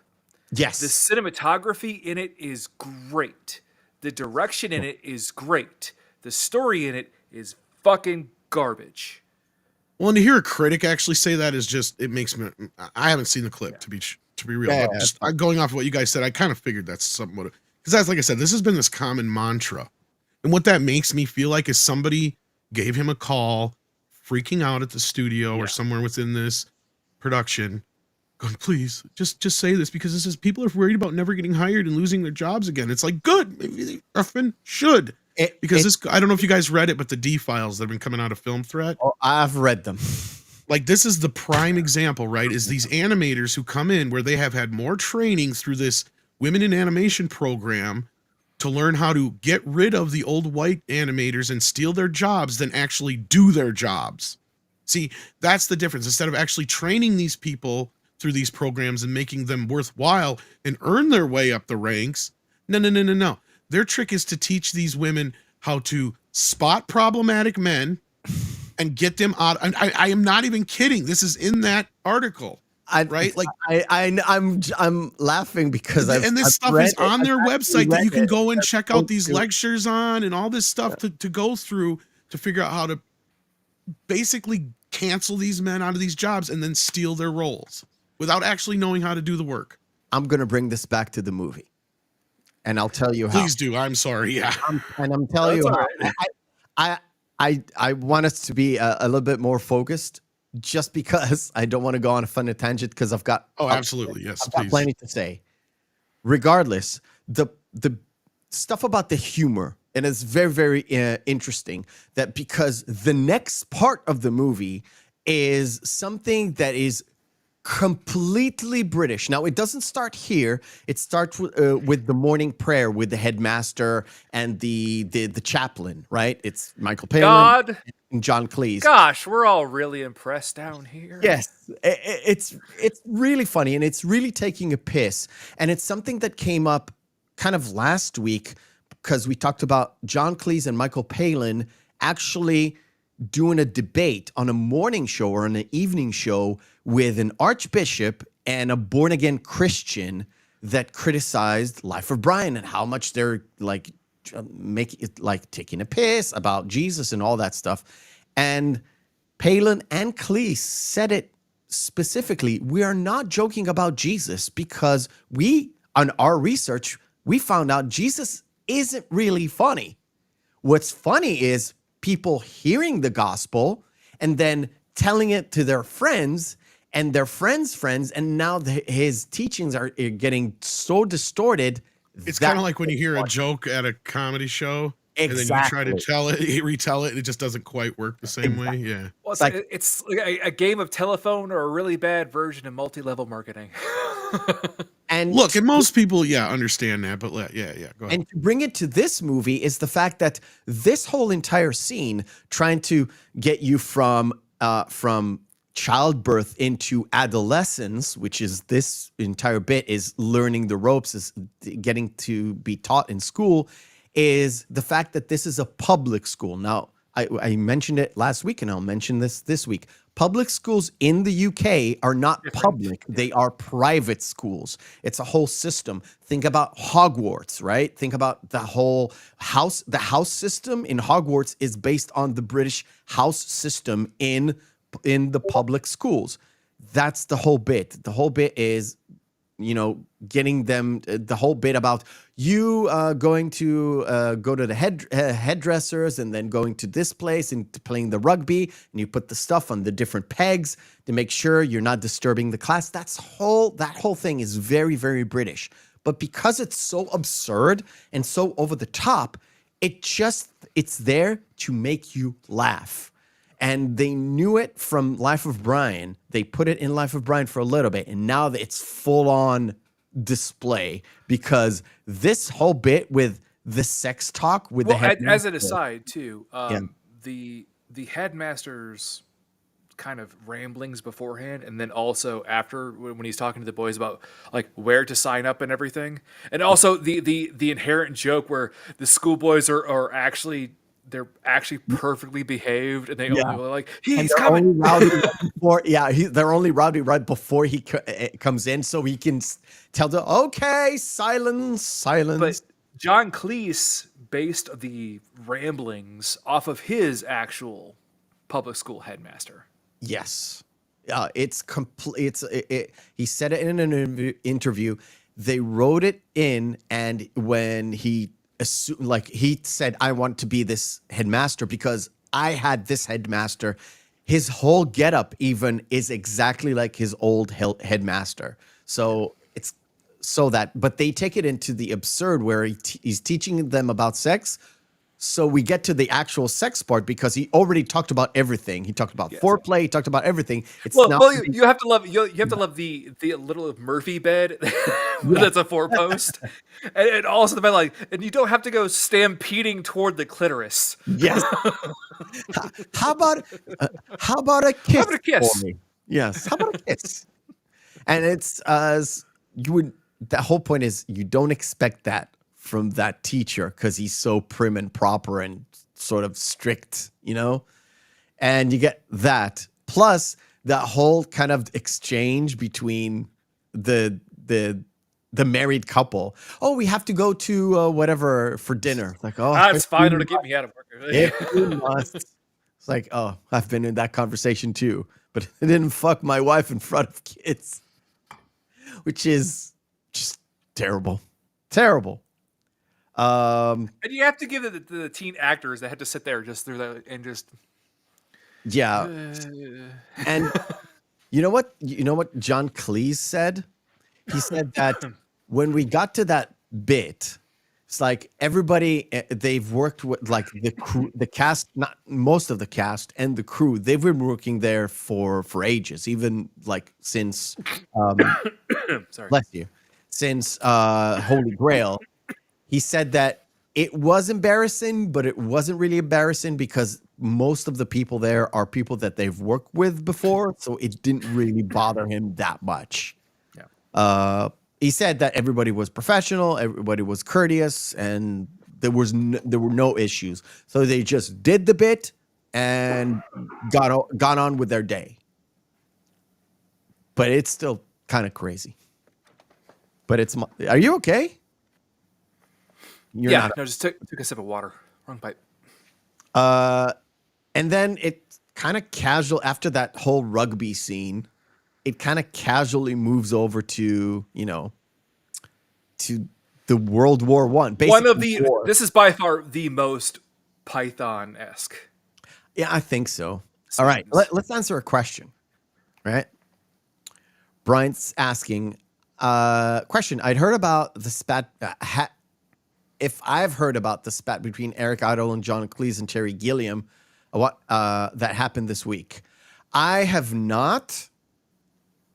Yes. The cinematography in it is great. The direction in it is great. The story in it is fucking garbage. Well, and to hear a critic actually say that is just, it makes me, I haven't seen the clip to be real. Yeah, but just going off of what you guys said, I kind of figured that's somewhat, because that's, like I said, this has been this common mantra And what that makes me feel like is somebody gave him a call, freaking out at the studio or somewhere within this production, going, please, just say this, because this is, people are worried about never getting hired and losing their jobs again. It's like, good, maybe they effing should. Because this, I don't know if you guys read it, but the D files that have been coming out of Film Threat. Oh, I've read them. Like, this is the prime example, right? Is these animators who come in where they have had more training through this Women in Animation program to learn how to get rid of the old white animators and steal their jobs than actually do their jobs. See, that's the difference. Instead of actually training these people through these programs and making them worthwhile and earn their way up the ranks, no. Their trick is to teach these women how to spot problematic men and get them out. I am not even kidding. This is in that article. Right? Like, I'm laughing because this stuff is on their website that you can go and check out these lectures on, and all this stuff to go through to figure out how to basically cancel these men out of these jobs and then steal their roles without actually knowing how to do the work. I'm going to bring this back to the movie, and I'll tell you how. Please do. I'm sorry. Yeah. I'm telling you how. I want us to be a little bit more focused, just because I don't want to go on a fun tangent, because I've got absolutely, yes, I've got plenty to say. Regardless, the stuff about the humor, and it's very, very interesting that, because the next part of the movie is something that is completely British. Now, it doesn't start here. It starts with the morning prayer with the headmaster and the chaplain, right? It's Michael Palin and John Cleese. Gosh, we're all really impressed down here. Yes, it's really funny, and it's really taking a piss. And it's something that came up kind of last week, because we talked about John Cleese and Michael Palin actually doing a debate on a morning show or on an evening show with an archbishop and a born-again Christian that criticized Life of Brian and how much they're like making it like taking a piss about Jesus and all that stuff. And Palin and Cleese said it specifically. We are not joking about Jesus, because on our research, we found out Jesus isn't really funny. What's funny is people hearing the gospel and then telling it to their friends and their friends' friends, and now his teachings are getting so distorted. It's kind of like when you hear a joke at a comedy show, and then you try to retell it, and it just doesn't quite work the same way. Yeah. Well, it's like a game of telephone or a really bad version of multi-level marketing. And look, and most people, understand that, but go ahead. And to bring it to this movie is the fact that this whole entire scene, trying to get you from childbirth into adolescence, which is this entire bit, is learning the ropes, is getting to be taught in school, is the fact that this is a public school. Now, I mentioned it last week, and I'll mention this week. Public schools in the UK are not public. They are private schools. It's a whole system. Think about Hogwarts, right? Think about the whole house. The house system in Hogwarts is based on the British house system in the public schools. That's the whole bit. The whole bit is, getting them, the whole bit about you going to go to the hairdressers and then going to this place and playing the rugby, and you put the stuff on the different pegs to make sure you're not disturbing the class. That whole thing is very, very British. But because it's so absurd and so over the top, it's there to make you laugh. And they knew it from Life of Brian. They put it in Life of Brian for a little bit, and now it's full on display, because this whole bit with the sex talk with the headmaster. As an aside too, the headmaster's kind of ramblings beforehand, and then also after, when he's talking to the boys about like where to sign up and everything, and also the inherent joke where the schoolboys are actually. They're actually perfectly behaved, and they only like he's coming. They're only rowdy right before he comes in, so he can tell them, "Okay, silence." But John Cleese based the ramblings off of his actual public school headmaster. Yes, it's complete. He said it in an interview. They wrote it in, and when he like he said, I want to be this headmaster because I had this headmaster. His whole getup even is exactly like his old headmaster. So it's so that, but they take it into the absurd where he's teaching them about sex. So we get to the actual sex part because he already talked about everything. He talked about foreplay. He talked about everything. It's Well, now you have to love you have to love the little Murphy bed that's a 4-post, and also the bed and you don't have to go stampeding toward the clitoris. yes. How about how about a kiss? How about a kiss? For me? Yes. How about a kiss? And it's you would. The whole point is you don't expect that from that teacher because he's so prim and proper and sort of strict, and you get that plus that whole kind of exchange between the married couple. Oh, we have to go to whatever for dinner. Like, oh, That's fine to get me out of work. if you must. It's like, oh, I've been in that conversation too, but I didn't fuck my wife in front of kids, which is just terrible, terrible. And you have to give it to the teen actors that had to sit there just through that and just yeah. And you know what John Cleese said? He said that when we got to that bit, it's like everybody they've worked with, like the crew, the cast, not most of the cast and the crew, they've been working there for ages, even like since sorry. bless you, since Holy Grail. He said that it was embarrassing, but it wasn't really embarrassing because most of the people there are people that they've worked with before, so it didn't really bother him that much. Yeah. He said that everybody was professional, everybody was courteous, and there were no issues. So they just did the bit and got on with their day. But it's still kind of crazy. But are you okay? You're not. No, just took a sip of water. Wrong pipe. And then it kind of casual after that whole rugby scene. It kind of casually moves over to to the World War I. This is by far the most Python-esque. Yeah, I think so. All right, let's answer a question. Right, Brian's asking question. I'd heard about the spat. If I've heard about the spat between Eric Idle and John Cleese and Terry Gilliam, what that happened this week, I have not.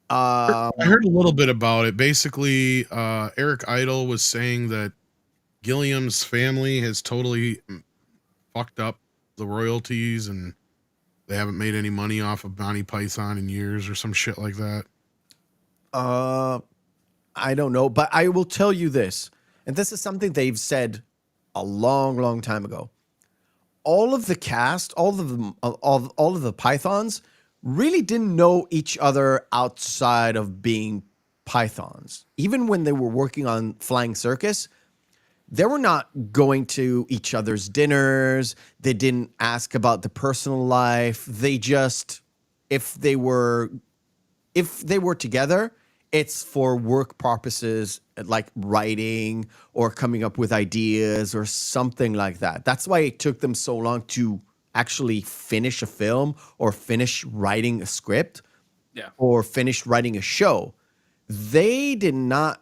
I heard a little bit about it. Basically, Eric Idle was saying that Gilliam's family has totally fucked up the royalties and they haven't made any money off of Monty Python in years or some shit like that. I don't know, but I will tell you this, and this is something they've said a long, long time ago. All of the cast, all of the Pythons really didn't know each other outside of being Pythons. Even when they were working on Flying Circus, they were not going to each other's dinners. They didn't ask about the personal life. They just, if they were together, it's for work purposes, like writing or coming up with ideas or something like that. That's why it took them so long to actually finish a film or finish writing a script, or finish writing a show. They did not,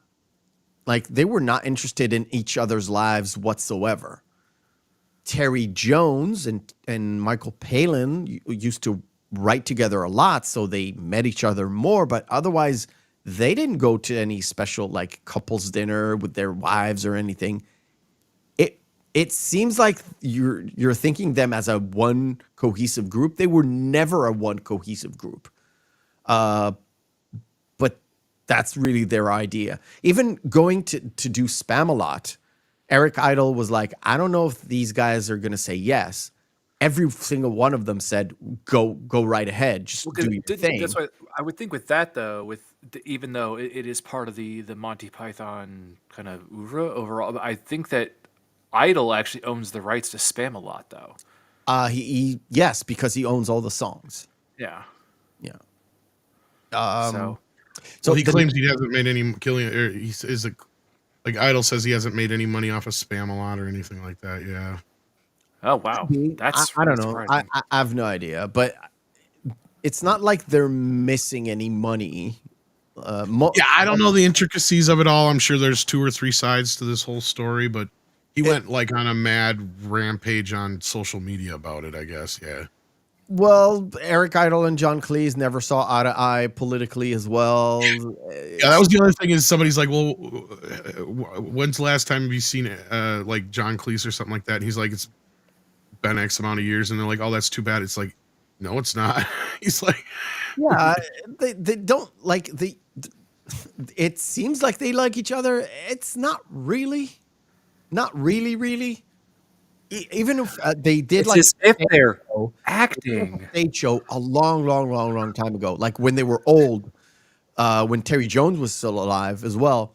they were not interested in each other's lives whatsoever. Terry Jones and Michael Palin used to write together a lot, so they met each other more, but otherwise they didn't go to any special couples dinner with their wives or anything. It seems like you're thinking them as a one cohesive group. They were never a one cohesive group. But that's really their idea. Even going to do Spam-A-Lot, Eric Idle was like, I don't know if these guys are going to say yes. Every single one of them said, go right ahead. Just do your thing. That's why I would think with that, though, even though it is part of the Monty Python kind of oeuvre overall, I think that Idle actually owns the rights to Spam-A-Lot, though. Yes, because he owns all the songs. Yeah. Yeah. So he claims he hasn't made any killing. He is Like Idol says he hasn't made any money off of Spam-A-Lot or anything like that. Yeah. Oh wow, that's I don't really know. surprising. I have no idea, but it's not like they're missing any money. Yeah, I don't know the intricacies of it all. I'm sure there's 2 or 3 sides to this whole story, but he went like on a mad rampage on social media about it, I guess. Yeah. Well, Eric Idle and John Cleese never saw eye to eye politically as well. Yeah, that was the other thing is somebody's like, well, when's the last time have you seen like John Cleese or something like that? And he's like, it's been X amount of years. And they're like, oh, that's too bad. It's like, no, it's not. He's like, Yeah, they don't like it seems like they like each other. It's not really, really. Even if they did It's like as if they're show, acting. stage show a long time ago, like when they were old, when Terry Jones was still alive as well.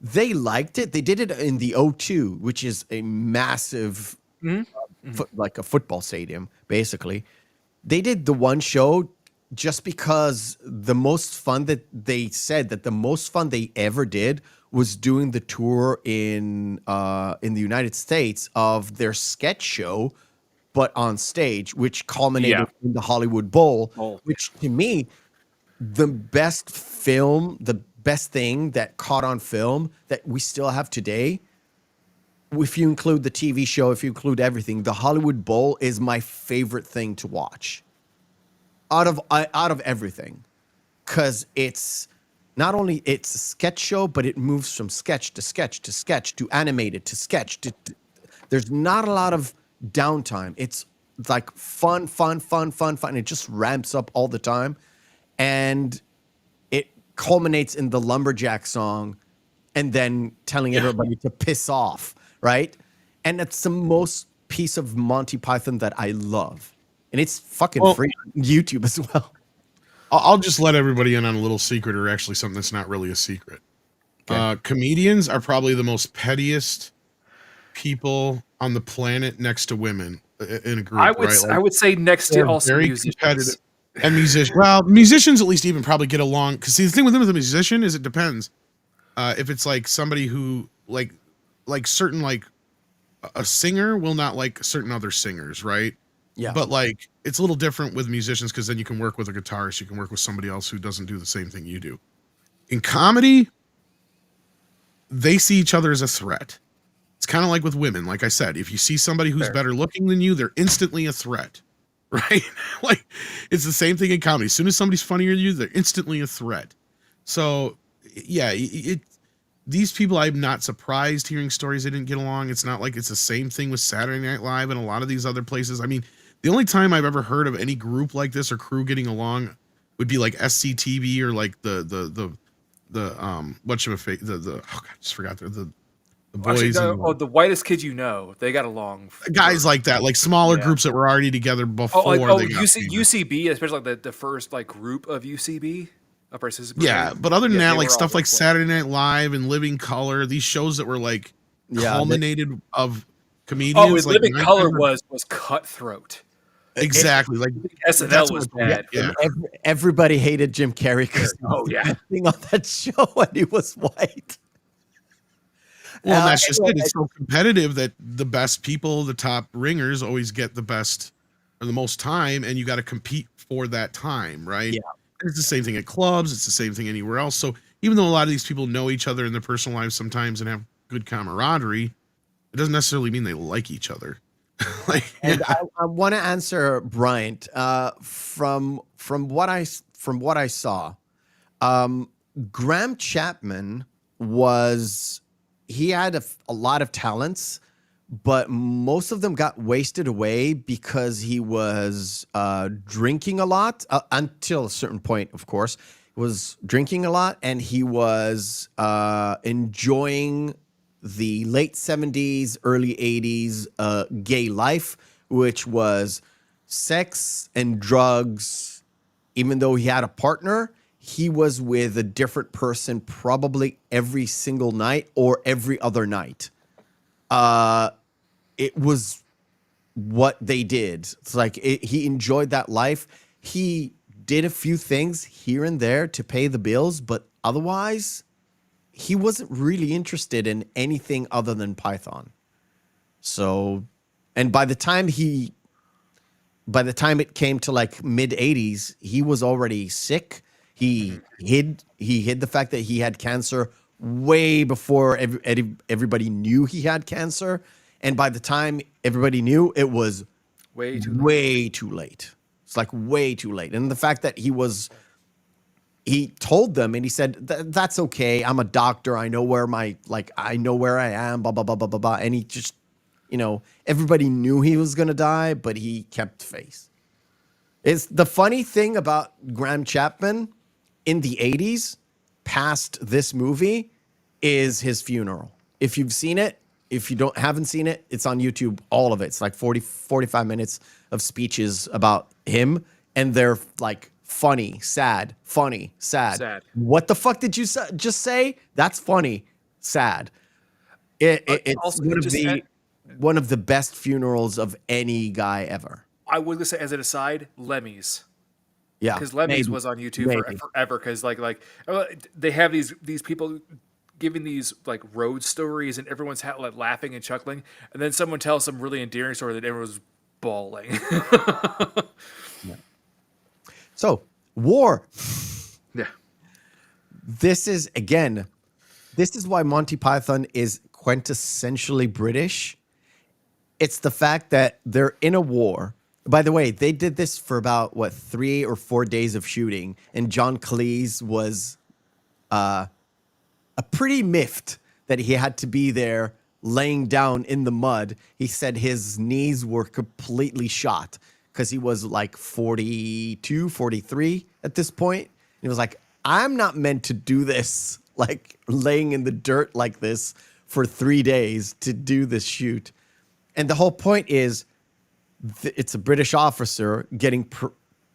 They liked it. They did it in the O2, which is a massive, like a football stadium, basically. They did the one show just because the most fun that they said that the most fun they ever did was doing the tour in the United States of their sketch show, but on stage, which culminated in the Hollywood Bowl, which to me, the best thing that caught on film that we still have today, if you include the TV show, if you include everything, the Hollywood Bowl is my favorite thing to watch out of everything, because it's not only it's a sketch show, but it moves from sketch to sketch to sketch to animated to sketch to there's not a lot of downtime. It's like fun. It just ramps up all the time, and it culminates in the lumberjack song, and then telling everybody to piss off, right? And that's the most piece of Monty Python that I love. And it's fucking free on YouTube as well. I'll just let everybody in on a little secret, or actually something that's not really a secret. Okay. Comedians are probably the most pettiest people on the planet next to women in a group. I would say next to also very musicians. Competitive. And musicians. Well, musicians at least even probably get along. Because see, the thing with them as a musician is it depends. If it's like somebody who like certain like a singer will not like certain other singers, right? Yeah. But like it's a little different with musicians because then you can work with a guitarist, you can work with somebody else who doesn't do the same thing you do. In comedy, they see each other as a threat. It's kind of like with women. Like I said, if you see somebody who's better looking than you, they're instantly a threat, right? Like it's the same thing in comedy. As soon as somebody's funnier than you, they're instantly a threat. So yeah, these people, I'm not surprised hearing stories they didn't get along. It's not like it's the same thing with Saturday Night Live and a lot of these other places. I mean, the only time I've ever heard of any group like this or crew getting along would be like SCTV or like the oh God, I just forgot the boys. Actually, the whitest kid you know, they got along. Guys like that, like smaller groups that were already together before. They got UCB, especially like the first like group of UCB. Yeah, but other than that, like stuff like Saturday Night Live and Living Color, these shows that were like culminated of comedians. Oh, Living Color was cutthroat. Exactly, like SNL was bad. Yeah. Everybody hated Jim Carrey because thing on that show and he was white. Well, that's just it. It's so competitive that the best people, the top ringers, always get the best or the most time, and you got to compete for that time, right? Yeah. It's the same thing at clubs. It's the same thing anywhere else. So even though a lot of these people know each other in their personal lives sometimes and have good camaraderie, it doesn't necessarily mean they like each other. And I want to answer Bryant from what I saw. Graham Chapman he had a lot of talents, but most of them got wasted away because he was drinking a lot until a certain point, of course. He was drinking a lot, and he was enjoying the late 70s, early 80s gay life, which was sex and drugs. Even though he had a partner, he was with a different person probably every single night or every other night. It was what they did. It's like he enjoyed that life. He did a few things here and there to pay the bills, but otherwise, he wasn't really interested in anything other than Python. So, and by the time it came to like mid 80s, he was already sick. He hid the fact that he had cancer way before everybody knew he had cancer. And by the time everybody knew, it was Way too late. way too late. It's like way too late. And the fact that he told them and he said, that's okay. I'm a doctor. I know where I know where I am, blah, blah, blah, blah, blah, blah. And he just, everybody knew he was going to die, but he kept face. It's the funny thing about Graham Chapman in the 80s, past this movie, is his funeral. If you've seen it, if you haven't seen it, it's on YouTube, all of it. It's like 45 minutes of speeches about him, and they're like funny, sad, funny, sad. Sad. What the fuck did you just say? That's funny, sad. It's also, one of the best funerals of any guy ever. I would say, as an aside, Lemmy's. Yeah, Because Lemmy's was on YouTube forever. Because they have these people giving these like road stories, and everyone's laughing and chuckling, and then someone tells some really endearing story that everyone's bawling. So, war. Yeah. This is why Monty Python is quintessentially British. It's the fact that they're in a war. By the way, they did this for about 3 or 4 days of shooting, and John Cleese was pretty miffed that he had to be there laying down in the mud. He said his knees were completely shot because he was like 42, 43 at this point. He was like, I'm not meant to do this, like laying in the dirt like this for 3 days to do this shoot. And the whole point is it's a British officer getting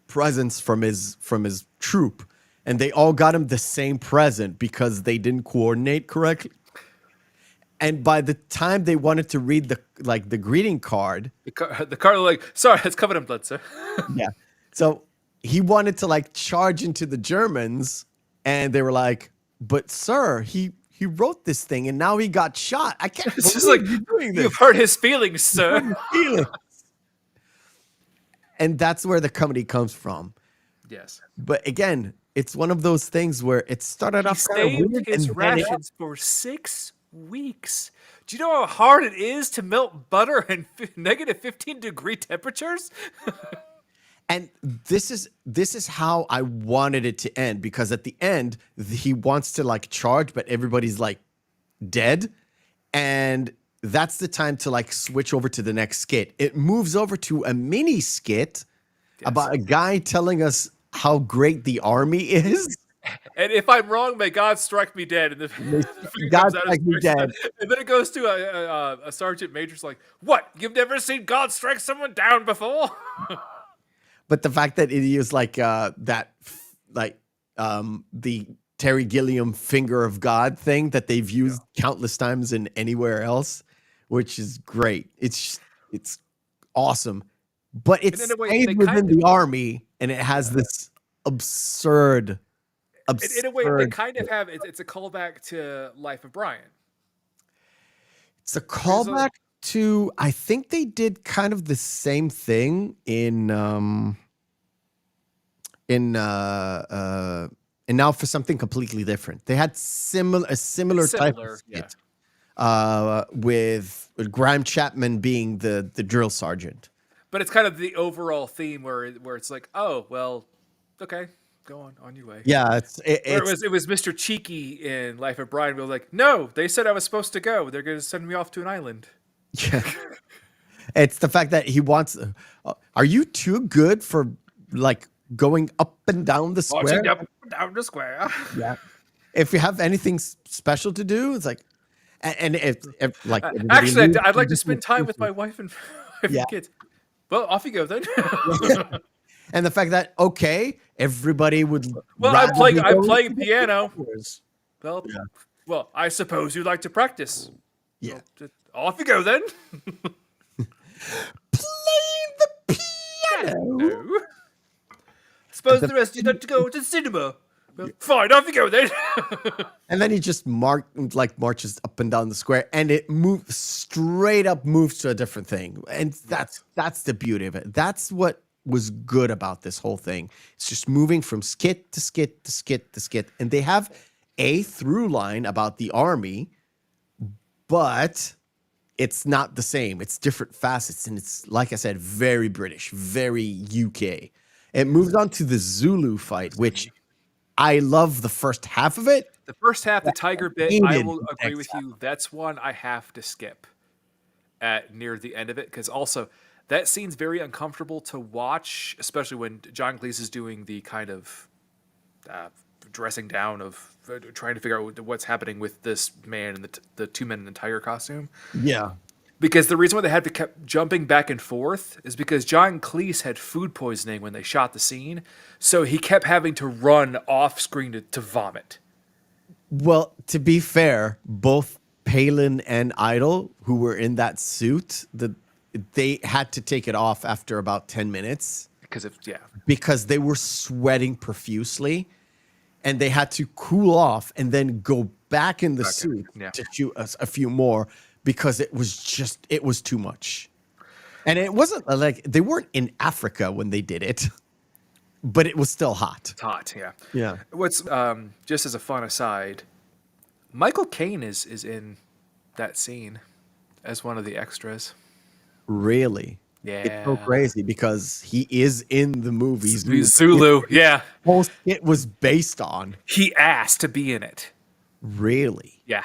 presents from his troop. And they all got him the same present because they didn't coordinate correctly. And by the time they wanted to read the greeting card, The car like, sorry, it's covered in blood, sir. yeah. So he wanted to like charge into the Germans, and they were like, "But sir, he wrote this thing, and now he got shot. I can't." It's just like, you've hurt his feelings, sir. And that's where the comedy comes from. Yes. But again, it's one of those things where it started off kind of Saved weird, his and then rations for 6 weeks. Do you know how hard it is to melt butter in negative 15-degree temperatures? And this is how I wanted it to end, because at the end he wants to like charge, but everybody's like dead, and that's the time to like switch over to the next skit. It moves over to a mini skit about a guy telling us how great the army is. And if I'm wrong, may God strike me dead. And the God strike me dead. And then it goes to a sergeant major's like, "What? You've never seen God strike someone down before?" But the fact that it is like the Terry Gilliam finger of God thing that they've used countless times in anywhere else, which is great. It's awesome. But it's stayed within the army, and it has this absurd. In a way, they kind of have. It's a callback to Life of Brian. It's a callback to. I think they did kind of the same thing in and now for something completely different. They had a similar type of skit, with Graham Chapman being the drill sergeant. But it's kind of the overall theme where it's like, oh well, okay, go on your way. Yeah, it was Mr. Cheeky in Life of Brian. We were like, no, they said I was supposed to go. They're going to send me off to an island. Yeah, it's the fact that he wants. Are you too good for like going up and down the square? Marching up and down the square. Yeah. If you have anything special to do, it's like, and if like actually, I'd like to spend time with my wife and kids. Well, off you go then. And the fact that everybody would. Well, I'm playing piano. Well, I suppose you'd like to practice. Yeah. Well, off you go then. Playing the piano. Suppose the rest you'd like to go to the cinema. Fine, off you go then. And then he just marches up and down the square, and it moves to a different thing. And that's the beauty of it. That's what was good about this whole thing. It's just moving from skit to skit to skit to skit. And they have a through line about the army, but it's not the same. It's different facets, and it's, like I said, very British, very UK. It moves on to the Zulu fight, which I love the first half of it. The first half, the tiger bit, I hated will the agree next with you. That's one I have to skip at near the end of it, because also that scene's very uncomfortable to watch, especially when John Cleese is doing the kind of dressing down of trying to figure out what's happening with this man and the two men in the tiger costume. Yeah. Because the reason why they had to keep jumping back and forth is because John Cleese had food poisoning when they shot the scene, so he kept having to run off screen to vomit. Well, to be fair, both Palin and Idol, who were in that suit, they had to take it off after about 10 minutes because they were sweating profusely, and they had to cool off and then go back in the suit to shoot a few more, because it was too much. And it wasn't like they weren't in Africa when they did it, but it was still hot. It's hot, yeah. Yeah. What's just as a fun aside, Michael Caine is in that scene as one of the extras. Really? Yeah. It's so crazy because he is in the movie Zulu, yeah. It was based on. He asked to be in it. Really? Yeah.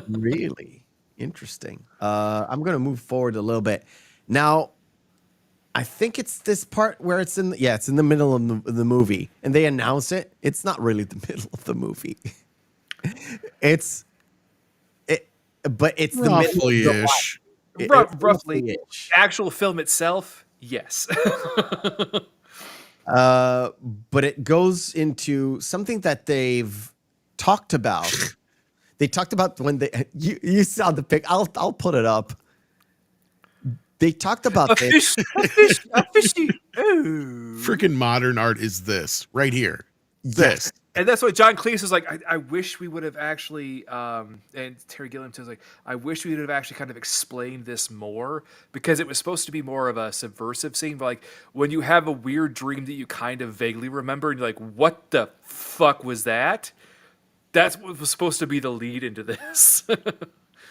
Really interesting. I'm going to move forward a little bit. Now, I think it's this part where it's in the middle of the movie, and they announce it. It's not really the middle of the movie. But it's the middle of the ish. Roughly. Actual film itself, yes. But it goes into something that they've talked about. They talked about when you saw the pic. I'll put it up. They talked about this. A fishy. Ooh. Freaking modern art is this right here. This. And that's what John Cleese was like. I wish we would have actually, and Terry Gilliam too was like, I wish we would have actually kind of explained this more, because it was supposed to be more of a subversive scene. But like when you have a weird dream that you kind of vaguely remember, and you're like, what the fuck was that? That's what was supposed to be the lead into this.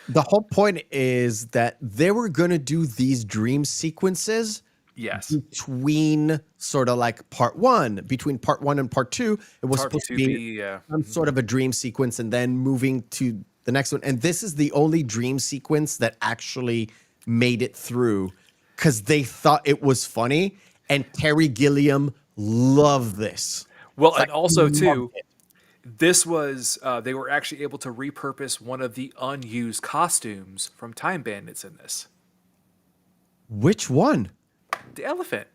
The whole point is that they were going to do these dream sequences. Yes. Between sort of like between part one and part two, it was supposed to be some sort of a dream sequence, and then moving to the next one. And this is the only dream sequence that actually made it through, because they thought it was funny, and Terry Gilliam loved this. Well, and also too, this was they were actually able to repurpose one of the unused costumes from Time Bandits in this. Which one? The elephant.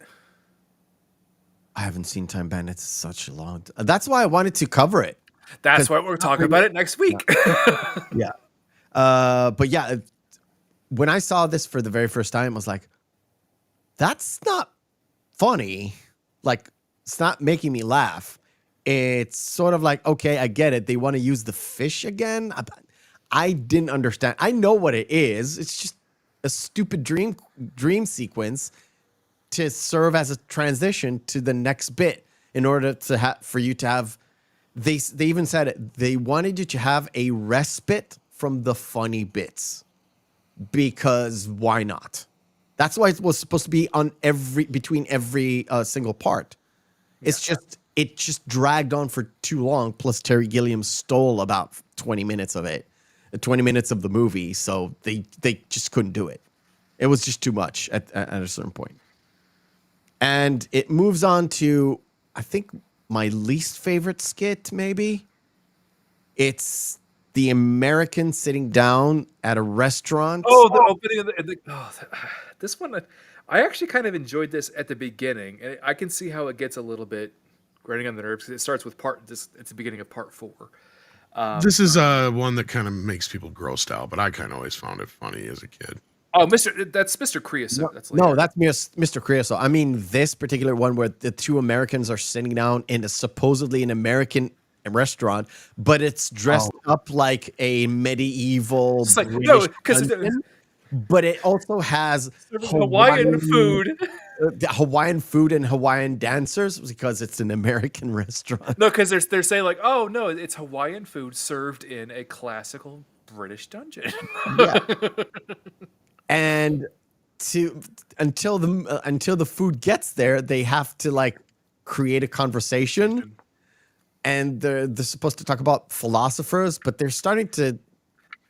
I haven't seen Time Bandits in such a long time. That's why I wanted to cover it. That's why we're talking about it next week. Yeah. But yeah, when I saw this for the very first time, I was like, that's not funny. Like, it's not making me laugh. It's sort of like, okay, I get it. They want to use the fish again. I didn't understand. I know what it is. It's just a stupid dream sequence to serve as a transition to the next bit, in order to for you to have, they even said it, they wanted you to have a respite from the funny bits, because why not? That's why it was supposed to be on between every single part. It's it just dragged on for too long. Plus Terry Gilliam stole about 20 minutes of it, 20 minutes of the movie. So they just couldn't do it. It was just too much at a certain point. And it moves on to, I think, my least favorite skit, maybe. It's the American sitting down at a restaurant. Oh, the opening of this one. I actually kind of enjoyed this at the beginning. And I can see how it gets a little bit grating on the nerves, because it starts with it's the beginning of part 4. This is one that kind of makes people grossed out, but I kind of always found it funny as a kid. Oh, that's Mr. Creosote. That's No, later. that's Mr. Creosote. I mean, this particular one where the two Americans are sitting down in a supposedly an American restaurant, but it's dressed up like a medieval It's like, no, British because dungeon, but it also has Hawaiian food. Hawaiian food and Hawaiian dancers because it's an American restaurant. No, because they're saying like, oh no, it's Hawaiian food served in a classical British dungeon. Yeah. And until the food gets there, they have to like create a conversation, and they're supposed to talk about philosophers, but they're starting to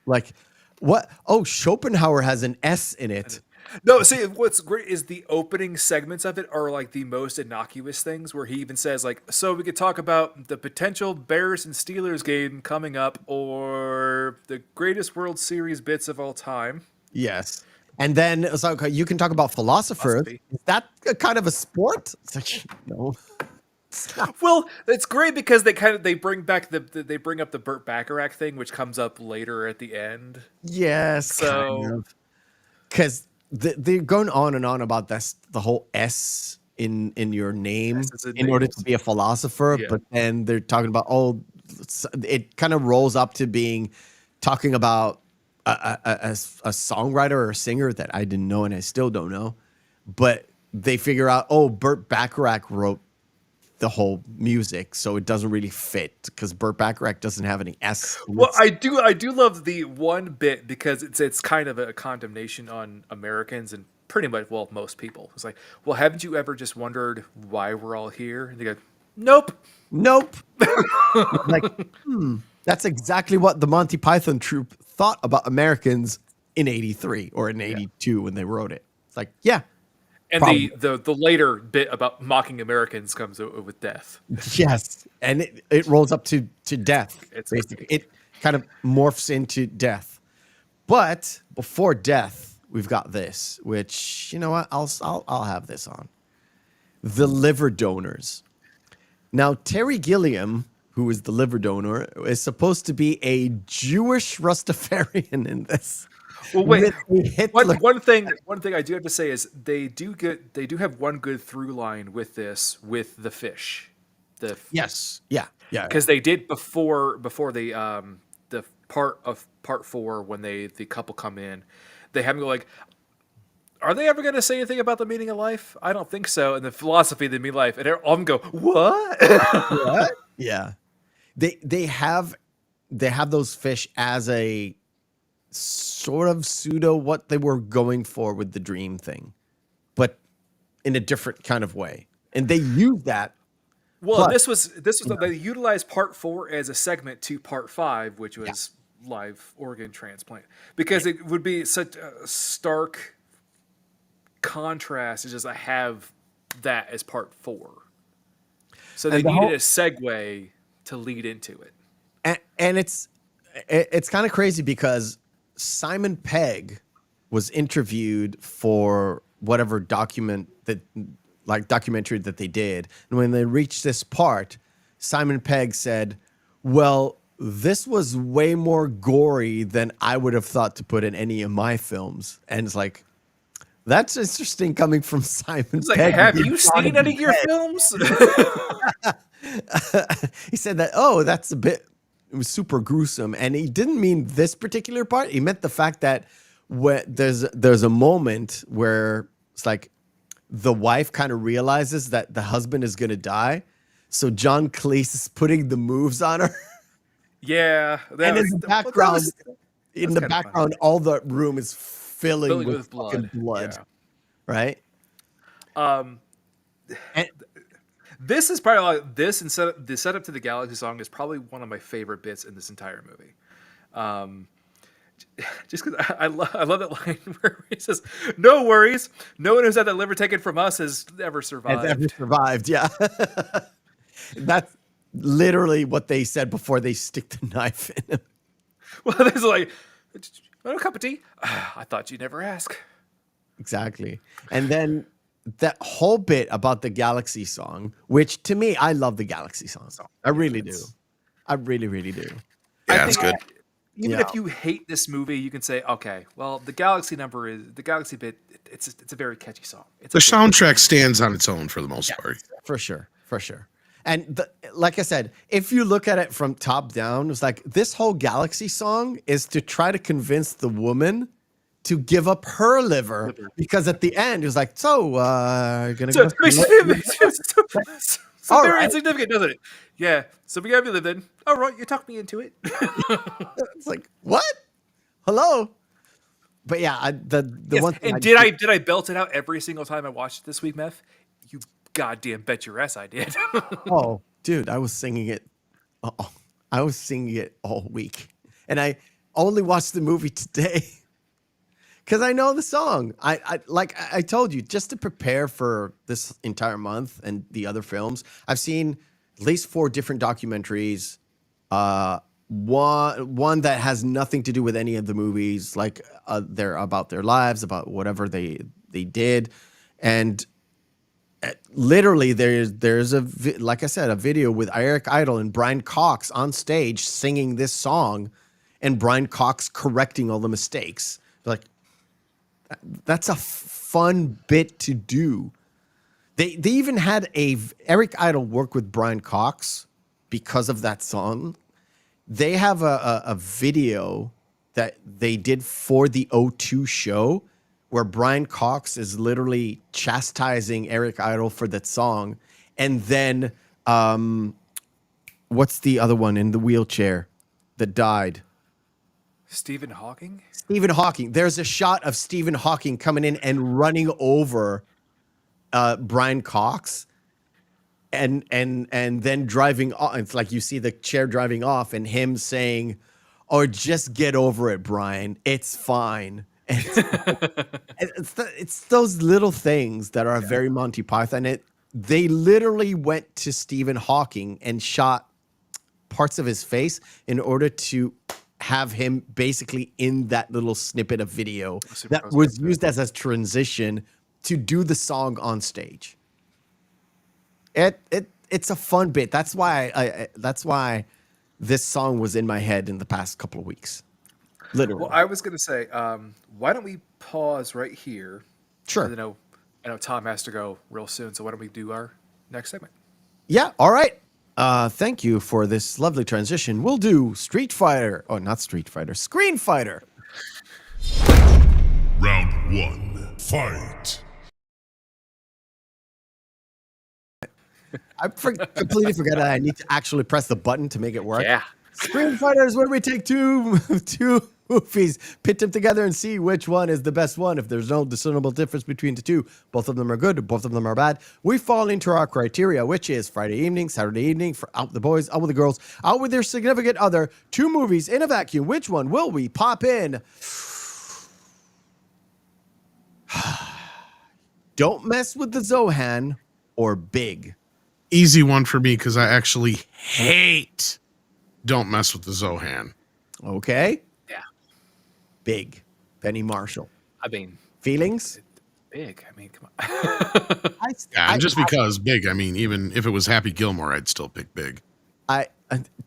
like what? Oh, Schopenhauer has an S in it. No, see, what's great is the opening segments of it are like the most innocuous things, where he even says like, so we could talk about the potential Bears and Steelers game coming up, or the greatest World Series bits of all time. Yes. And then it's like, okay, you can talk about philosophers. Philosophy. Is that a kind of a sport? It's like, no. Well, it's great because they bring back they bring up the Burt Bacharach thing, which comes up later at the end. Yes. So, kind of. Because they're going on and on about this, the whole S in your name in order to be a philosopher. Yeah. But then they're talking about, it kind of rolls up to being talking about a songwriter or a singer that I didn't know and I still don't know. But they figure out, Burt Bacharach wrote the whole music, so it doesn't really fit because Burt Bacharach doesn't have any S. Well, I do love the one bit because it's kind of a condemnation on Americans and pretty much, well, most people. It's like, well, haven't you ever just wondered why we're all here? And they go, nope. Like, that's exactly what the Monty Python troupe thought about Americans in '83 or in '82 when they wrote it. It's like, yeah. And the later bit about mocking Americans comes with death. Yes, and it rolls up to death. It's basically, great. it kind of morphs into death. But before death, we've got this, which, you know what, I'll have this on. The liver donors. Now, Terry Gilliam, who is the liver donor, is supposed to be a Jewish Rastafarian in this. Well, wait. Hitler. One thing I do have to say is they do have one good through line with this, with the fish. Yes. Yeah. Because they did before the part 4 when the couple come in, they have them go like, are they ever going to say anything about the meaning of life? I don't think so. And the philosophy of the meaning of life, and all of them go, what? What? Yeah. They have those fish as a sort of pseudo what they were going for with the dream thing, but in a different kind of way. And they use that. Well, Plus, this was they utilized part 4 as a segment to part 5, which was live organ transplant, because it would be such a stark contrast to just have that as part 4. So they needed a segue to lead into it. And it's kind of crazy because Simon Pegg was interviewed for whatever documentary that they did. And when they reached this part, Simon Pegg said, well, this was way more gory than I would have thought to put in any of my films. And it's like, that's interesting coming from Simon Pegg. Have you seen any of your films? He said that, that's it was super gruesome. And he didn't mean this particular part. He meant the fact that there's a moment where it's like the wife kind of realizes that the husband is going to die. So John Cleese is putting the moves on her. Yeah. And in the background, all the room is filling with blood. Yeah. Right? And this is probably like this, and the setup to the Galaxy song is probably one of my favorite bits in this entire movie. Just because I love that line where he says, "No worries, no one who's had that liver taken from us has ever survived." Yeah. That's literally what they said before they stick the knife in him. Well, there's like, a cup of tea. I thought you'd never ask. Exactly. And then that whole bit about the Galaxy song, which to me, I love the Galaxy song. I really do. I really, really do. Yeah, it's good. even if you hate this movie, you can say, okay, well, the Galaxy bit. It's a very catchy song. The soundtrack stands on its own for the most part. For sure. And like I said, if you look at it from top down, it's like this whole Galaxy song is to try to convince the woman to give up her liver because at the end it was like, you're gonna So go. it's All very right. insignificant, doesn't it? Yeah. So we have you live in. All right, you talked me into it. It's like, what? Hello. But yeah, the Yes, one thing and did I belt it out every single time I watched it this week, Meth? You goddamn bet your ass I did. Oh, dude, I was singing it. I was singing it all week, and I only watched the movie today because I know the song. I told you, just to prepare for this entire month and the other films, I've seen at least 4 different documentaries. One that has nothing to do with any of the movies, like they're about their lives, about whatever they did, and literally there's like I said, a video with Eric Idle and Brian Cox on stage singing this song, and Brian Cox correcting all the mistakes. Like, that's a fun bit to do. They even had Eric Idle work with Brian Cox because of that song. They have a video that they did for the O2 show where Brian Cox is literally chastising Eric Idle for that song. And then what's the other one in the wheelchair that died? Stephen Hawking? Stephen Hawking. There's a shot of Stephen Hawking coming in and running over Brian Cox. And then driving off. It's like you see the chair driving off and him saying, "Or just get over it, Brian. It's fine." And it's those little things that are very Monty Python. They literally went to Stephen Hawking and shot parts of his face in order to have him basically in that little snippet of video that was used as a transition to do the song on stage. It's a fun bit. That's why this song was in my head in the past couple of weeks. Literally. Well, I was gonna say, why don't we pause right here? Sure. I know Tom has to go real soon, so why don't we do our next segment? Yeah. All right. Thank you for this lovely transition. We'll do Street Fighter. Oh, not Street Fighter. Screen Fighter. Round 1. Fight. I completely forgot that I need to actually press the button to make it work. Yeah. Screen Fighter is where we take two movies, pit them together, and see which one is the best one. If there's no discernible difference between the two, both of them are good, both of them are bad, we fall into our criteria, which is Friday evening, Saturday evening, for out with the boys, out with the girls, out with their significant other, 2 movies in a vacuum. Which one will we pop in? Don't Mess with the Zohan or Big? Easy one for me because I actually hate Don't Mess with the Zohan. Okay. Yeah. Big. Penny Marshall. I mean, Feelings? big. I mean, come on. Yeah, just because Big, I mean, even if it was Happy Gilmore, I'd still pick Big.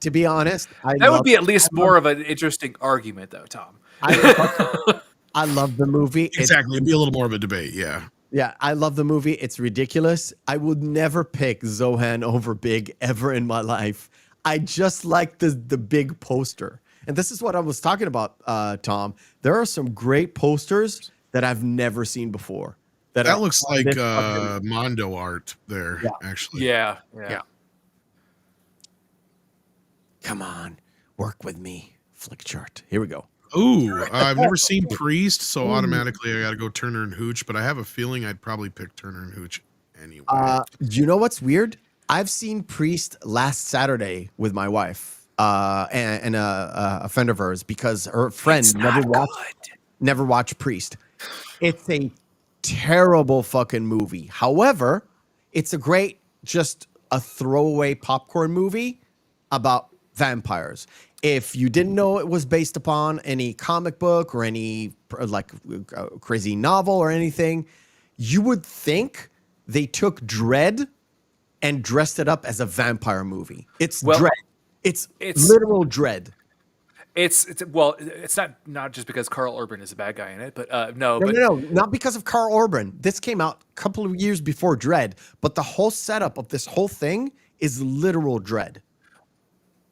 To be honest, That would be at least more of an interesting argument, though, Tom. I love the movie. Exactly. It'd be a little more of a debate, yeah. Yeah, I love the movie. It's ridiculous. I would never pick Zohan over Big ever in my life. I just like the Big poster. And this is what I was talking about, Tom. There are some great posters that I've never seen before. That looks like Mondo art there, actually. Yeah. Come on, work with me. Flick chart. Here we go. Ooh, I've never seen Priest, so automatically I got to go Turner and Hooch, but I have a feeling I'd probably pick Turner and Hooch anyway. You know what's weird? I've seen Priest last Saturday with my wife and a friend of hers because her friend never watched Priest. It's a terrible fucking movie. However, it's a great, just a throwaway popcorn movie about vampires. If you didn't know it was based upon any comic book or any like crazy novel or anything, you would think they took Dread and dressed it up as a vampire movie. It's Dread. It's literal Dread. Well, it's not just because Carl Urban is a bad guy in it, but No, not because of Carl Urban. This came out a couple of years before Dread, but the whole setup of this whole thing is literal Dread.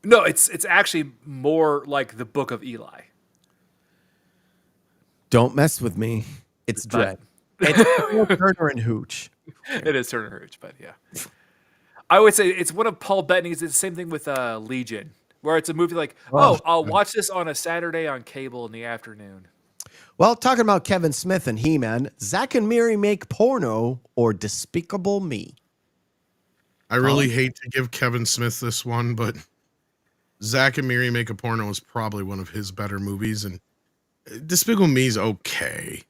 No, it's actually more like the Book of Eli. Don't mess with me. It's Dread. But- It's Turner and Hooch. It is Turner Hooch, but yeah. I would say it's one of Paul Bettany's. It's the same thing with Legion, where it's a movie like, I'll watch this on a Saturday on cable in the afternoon. Well, talking about Kevin Smith and He-Man, Zack and Miri Make Porno or Despicable Me. I really hate to give Kevin Smith this one, but Zack and Miri Make a Porno is probably one of his better movies, and Despicable Me is okay.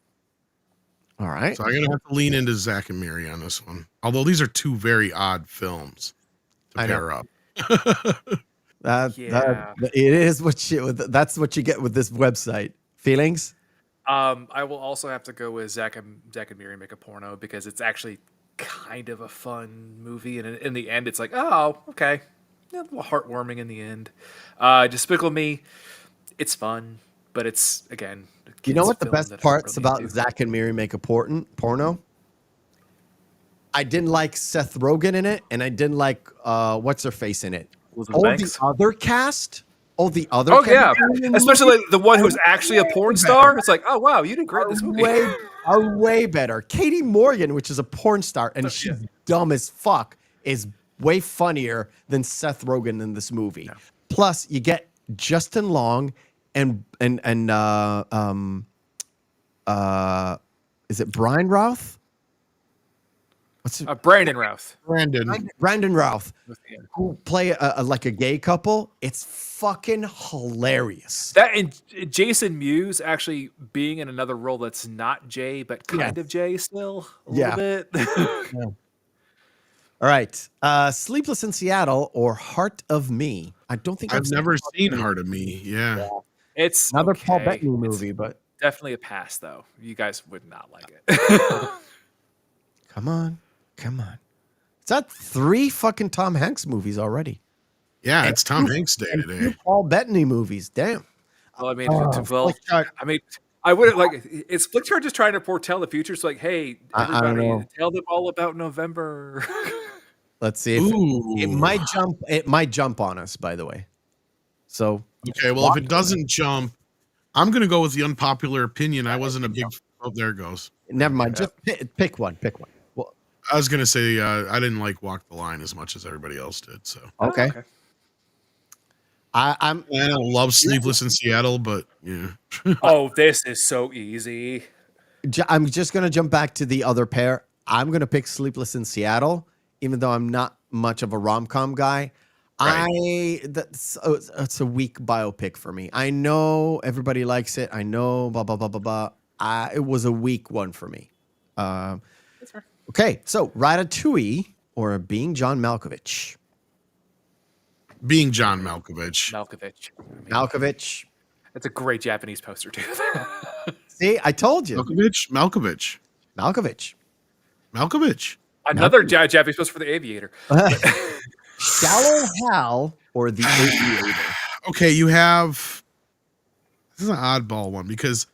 All right. So I'm going to have to lean into Zack and Miri on this one. Although these are two very odd films to pair up. It is that's what you get with this website. Feelings? I will also have to go with Zack and Miri Make a Porno because it's actually kind of a fun movie, and in the end, it's like, oh, okay, a little heartwarming in the end. Despicable Me, it's fun, but it's again. You know what the film best that I parts really about do. Zack and Miri Make a Porno? I didn't like Seth Rogen in it, and I didn't like what's her face in it. Elizabeth Banks? The other cast. Oh yeah, especially like the one who's actually a porn star. It's like, oh wow, you did great in this movie. Are way better. Katie Morgan, which is a porn star, and she's dumb as fuck, is way funnier than Seth Rogen in this movie. Yeah. Plus, you get Justin Long and is it Brian Routh? What's it? Brandon Routh. Brandon Routh, who play like a gay couple. It's fucking hilarious. That and Jason Mewes actually being in another role that's not Jay, but kind of Jay still a little bit. All right, Sleepless in Seattle or Heart of Me. I don't think I've never seen Heart of Me. Yeah. It's another okay. Paul Bettany movie, but definitely a pass though. You guys would not like it. Come on. It's that 3 fucking Tom Hanks movies already. Yeah, it's Tom Hanks Day today. 2 Paul Bettany movies. Damn. Well, I mean, I wouldn't like. Is Flickchart just trying to foretell the future? It's like, hey, everybody, tell them all about November. Let's see if it might jump on us. By the way, so okay. Well, if it doesn't jump, I'm gonna go with the unpopular opinion. I wasn't a big. Oh, there it goes. Never mind. Just pick one. Well, I was gonna say I didn't like Walk the Line as much as everybody else did. So okay. I don't love Sleepless in Seattle, but yeah. Oh, this is so easy. I'm just gonna jump back to the other pair. I'm gonna pick Sleepless in Seattle, even though I'm not much of a rom-com guy. Right. It's a weak biopic for me. I know everybody likes it. I know blah blah blah blah blah. It was a weak one for me. Okay, so Ratatouille or Being John Malkovich. Being John Malkovich. Malkovich. That's a great Japanese poster too. See, I told you. Malkovich. Another Japanese poster for The Aviator. Shallow Hal or The Aviator. Okay, you have. This is an oddball one because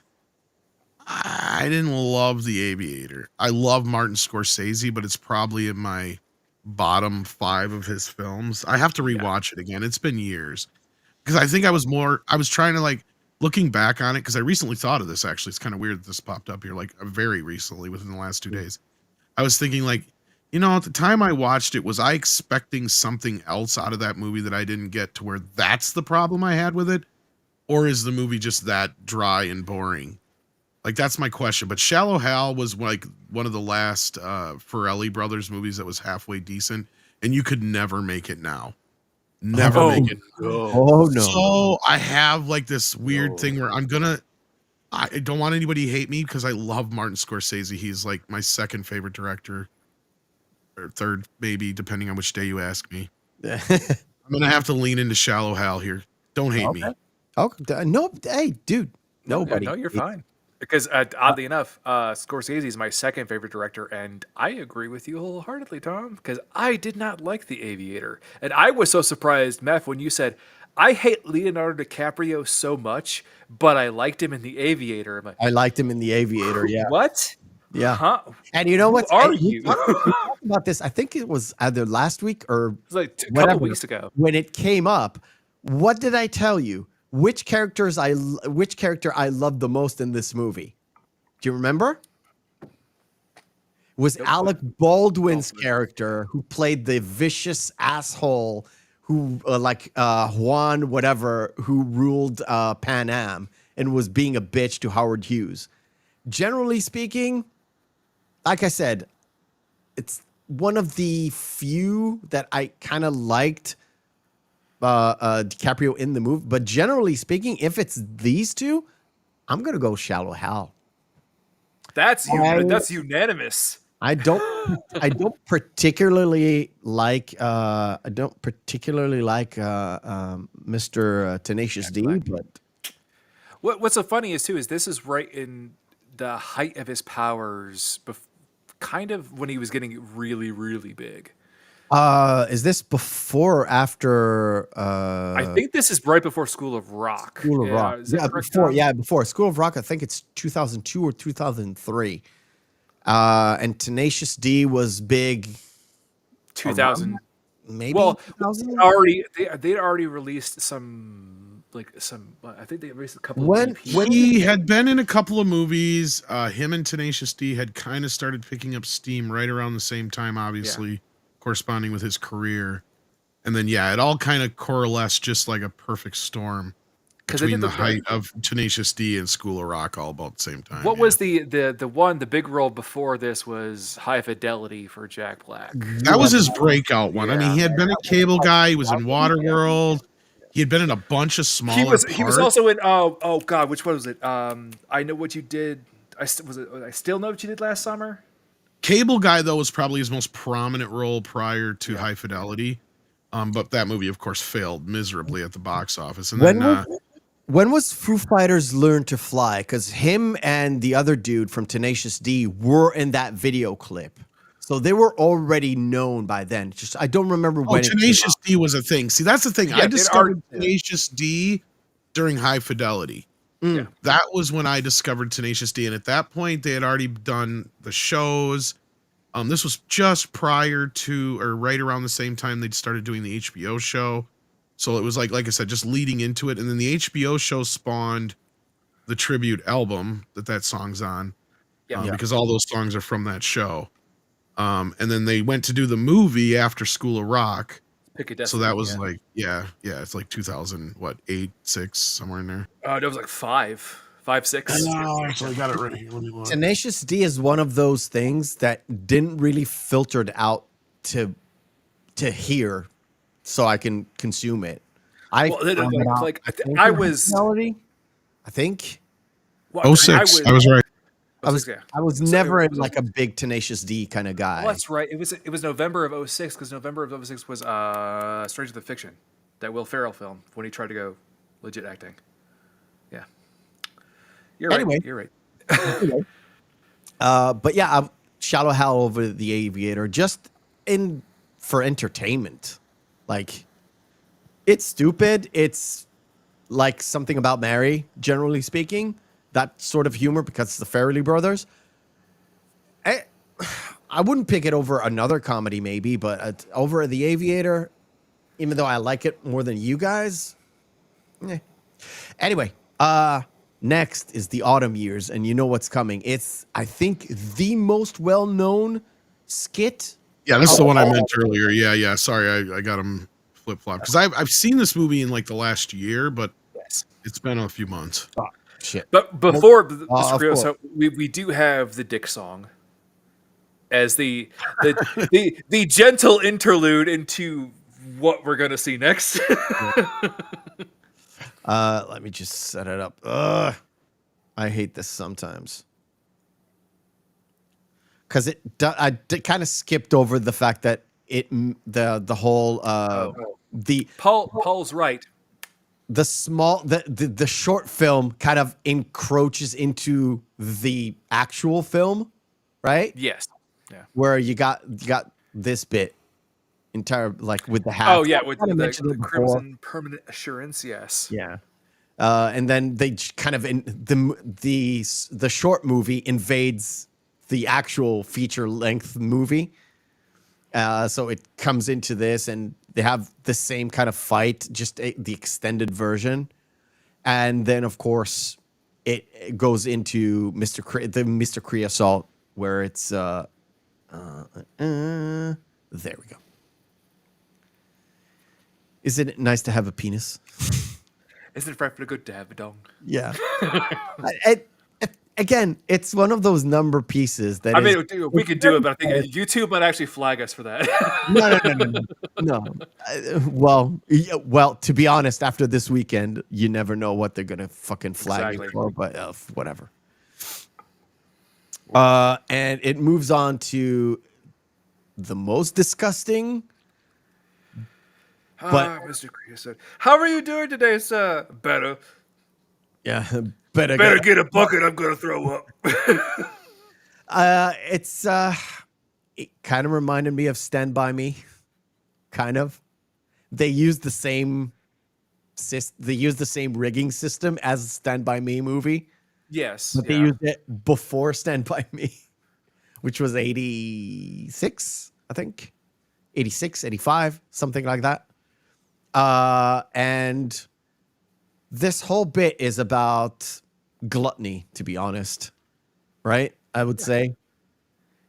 I didn't love The Aviator. I love Martin Scorsese, but it's probably in my bottom 5 of his films. I have to rewatch it again. It's been years because I think I was trying to like looking back on it because I recently thought of this. Actually, it's kind of weird that this popped up here like very recently within the last 2 days. I was thinking like, at the time I watched it, was I expecting something else out of that movie that I didn't get to where that's the problem I had with it? Or is the movie just that dry and boring? Like, that's my question. But Shallow Hal was like one of the last Farrelly brothers movies that was halfway decent. And you could never make it now. Never make it. Oh, no. So I have like this weird thing where I don't want anybody to hate me because I love Martin Scorsese. He's like my second favorite director. Or third, maybe, depending on which day you ask me. I'm going to have to lean into Shallow Hal here. Don't hate me. Okay. No, hey, dude. Nobody. No, you're fine. Because oddly enough, Scorsese is my second favorite director, and I agree with you wholeheartedly, Tom, because I did not like The Aviator. And I was so surprised, Meph, when you said, I hate Leonardo DiCaprio so much, but I liked him in The Aviator. I'm like, I liked him in The Aviator. Yeah, what? yeah. Huh? And you know Who what? are you? We talked about this. I think it was either last week or It's like a couple whatever weeks ago. when it came up. What did I tell you? Which character I loved the most in this movie? Do you remember? It was Alec Baldwin's character who played the vicious asshole who Juan whatever who ruled Pan Am and was being a bitch to Howard Hughes. Generally speaking, like I said, it's one of the few that I kind of liked DiCaprio in the movie. But generally speaking, if it's these two, I'm gonna go Shallow Hal. That's unanimous. I don't particularly like Mr. Tenacious D, but What's so funny is this is right in the height of his powers, kind of when he was getting really, really big. is this before or after? I think this is right before School of Rock. School of Rock. Is that Yeah, correct, before. Tom? Yeah, before School of Rock. I think it's 2002 or 2003. And Tenacious D was big. 2000. Maybe. Well, 2000? they'd already released some. I think they released a couple When- of EPs. when- He had been in a couple of movies. Him and Tenacious D had kind of started picking up steam right around the same time, obviously corresponding with his career. And then, yeah, it all kind of coalesced just like a perfect storm 'Cause they between did the height of Tenacious D and School of Rock all about the same time. What was the big role before this was High Fidelity for Jack Black. That was his breakout one. I mean, he had been a cable guy. He was in Waterworld. He had been in a bunch of smaller He was parts. also in oh god, which one was it? I Know What You Did. I Still Know What You Did Last Summer. Cable Guy, though, was probably his most prominent role prior to High Fidelity. But that movie, of course, failed miserably at the box office. And When was Foo Fighters Learn to Fly? Because him and the other dude from Tenacious D were in that video clip. So they were already known by then. Just I don't remember when. Tenacious D was a thing. See, that's the thing. Yeah, I discovered Tenacious D during High Fidelity. Yeah. That was when I discovered Tenacious D. And at that point, they had already done the shows. This was just prior to, or right around the same time they'd started doing the HBO show. So it was like I said, just leading into it. And then the HBO show spawned the tribute album that song's on. Because all those songs are from that show. And then they went to do the movie after School of Rock. Pick a Destiny. So that was it's like 2000, 8, 6, somewhere in there. That was like 5, 6. Actually, I got it right here. Let me look. Tenacious D is one of those things that didn't really filtered out to hear, so I can consume it. I think. Well, 06. I was right. I was never like a big Tenacious D kind of guy. Well, that's right. It was November of 06 because November of 06 was Stranger Than Fiction, that Will Ferrell film when he tried to go legit acting. Yeah. You're right. But yeah, Shallow Hal over The Aviator just for entertainment. Like, it's stupid. It's like Something About Mary, generally speaking. That sort of humor because it's the Farrelly brothers. I wouldn't pick it over another comedy maybe, but over The Aviator, even though I like it more than you guys. Anyway, next is The Autumn Years, and you know what's coming. It's, I think, the most well-known skit. Yeah, this is the one I meant earlier. Yeah. Sorry, I got them flip-flop. Because I've seen this movie in like the last year, but it's been a few months. Oh, shit. But before the course. so we do have the Dick song as the gentle interlude into what we're gonna see next. Let me just set it up. Ugh. I hate this sometimes. Because I kind of skipped over the fact that the whole Paul's right. The short film kind of encroaches into the actual film, right? Yes. Yeah. Where you got this bit. entire like with the hat. Oh yeah, with Kinda the mentioned it before. Crimson Permanent Assurance. Yes. Yeah. And then they kind of the short movie invades the actual feature length movie. So it comes into this, and they have the same kind of fight, just the extended version. And then, of course, it goes into the Mr. Creosote, where it's there we go. Isn't it nice to have a penis? Isn't it frightfully good to have a dong? Yeah. Again, it's one of those number pieces that I mean, we could do it, but I think YouTube might actually flag us for that. No. Well, to be honest, after this weekend, you never know what they're gonna fucking flag you for, but whatever. And it moves on to the most disgusting. But Mr. Creosote, how are you doing today, sir? Better. Yeah, Better get a bucket. I'm gonna throw up. It kind of reminded me of Stand By Me. Kind of. They used the same rigging system as Stand By Me movie. Yes. But they used it before Stand By Me, which was 86, I think. 86, 85, something like that. And this whole bit is about gluttony, to be honest. Right? I would say.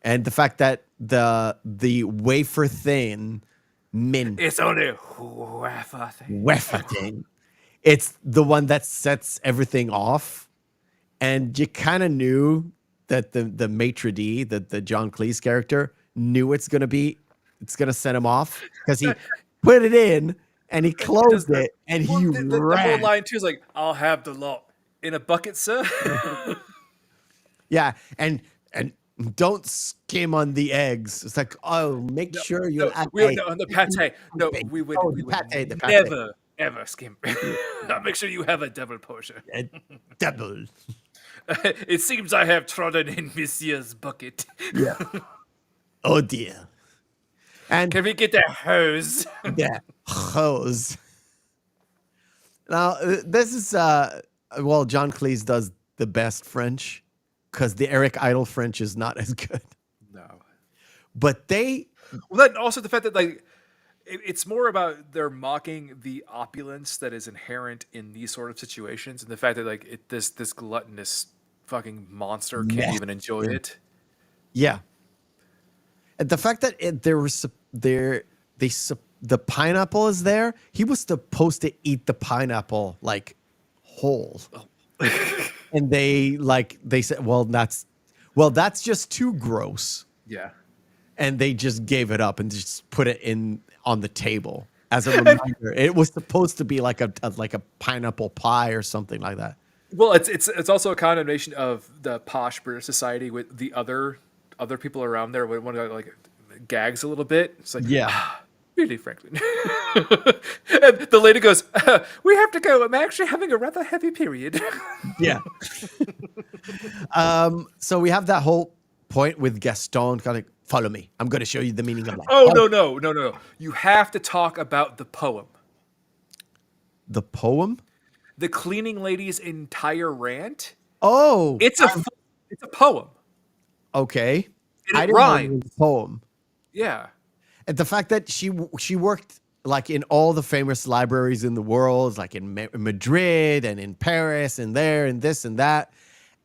And the fact that the wafer thin mint. It's only wafer thin. It's the one that sets everything off. And you kind of knew that the maitre d', the John Cleese character, knew it's going to set him off because he put it in and he closed it and he ran. The whole line too is like, I'll have the lot in a bucket, sir. Yeah, and don't skim on the eggs. It's like, oh, make sure you on the pate. No, we would never ever skim. I'll make sure you have a double portion. A double. It seems I have trodden in Monsieur's bucket. Yeah. Oh dear. And can we get that hose? Yeah, hose. Now this is John Cleese does the best French because the Eric Idle French is not as good. No. But then also the fact that like it's more about they're mocking the opulence that is inherent in these sort of situations, and the fact that like this gluttonous fucking monster can't even enjoy it. Yeah. And the fact that the pineapple is there, he was supposed to eat the pineapple like whole. And they said, well, that's just too gross. Yeah. And they just gave it up and just put it on the table as a reminder. It was supposed to be like a pineapple pie or something like that. Well, it's also a condemnation of the posh British society with the other people around there. When one like gags a little bit, it's like, really, Franklin. And the lady goes, "We have to go. I'm actually having a rather heavy period." Yeah. So we have that whole point with Gaston kind of follow me. I'm going to show you the meaning of life. Oh no! You have to talk about the poem. The poem? The cleaning lady's entire rant. Oh, it's a poem. Okay, And it rhymes. Know it was a poem. Yeah, and the fact that she worked like in all the famous libraries in the world, like in Madrid and in Paris and there and this and that,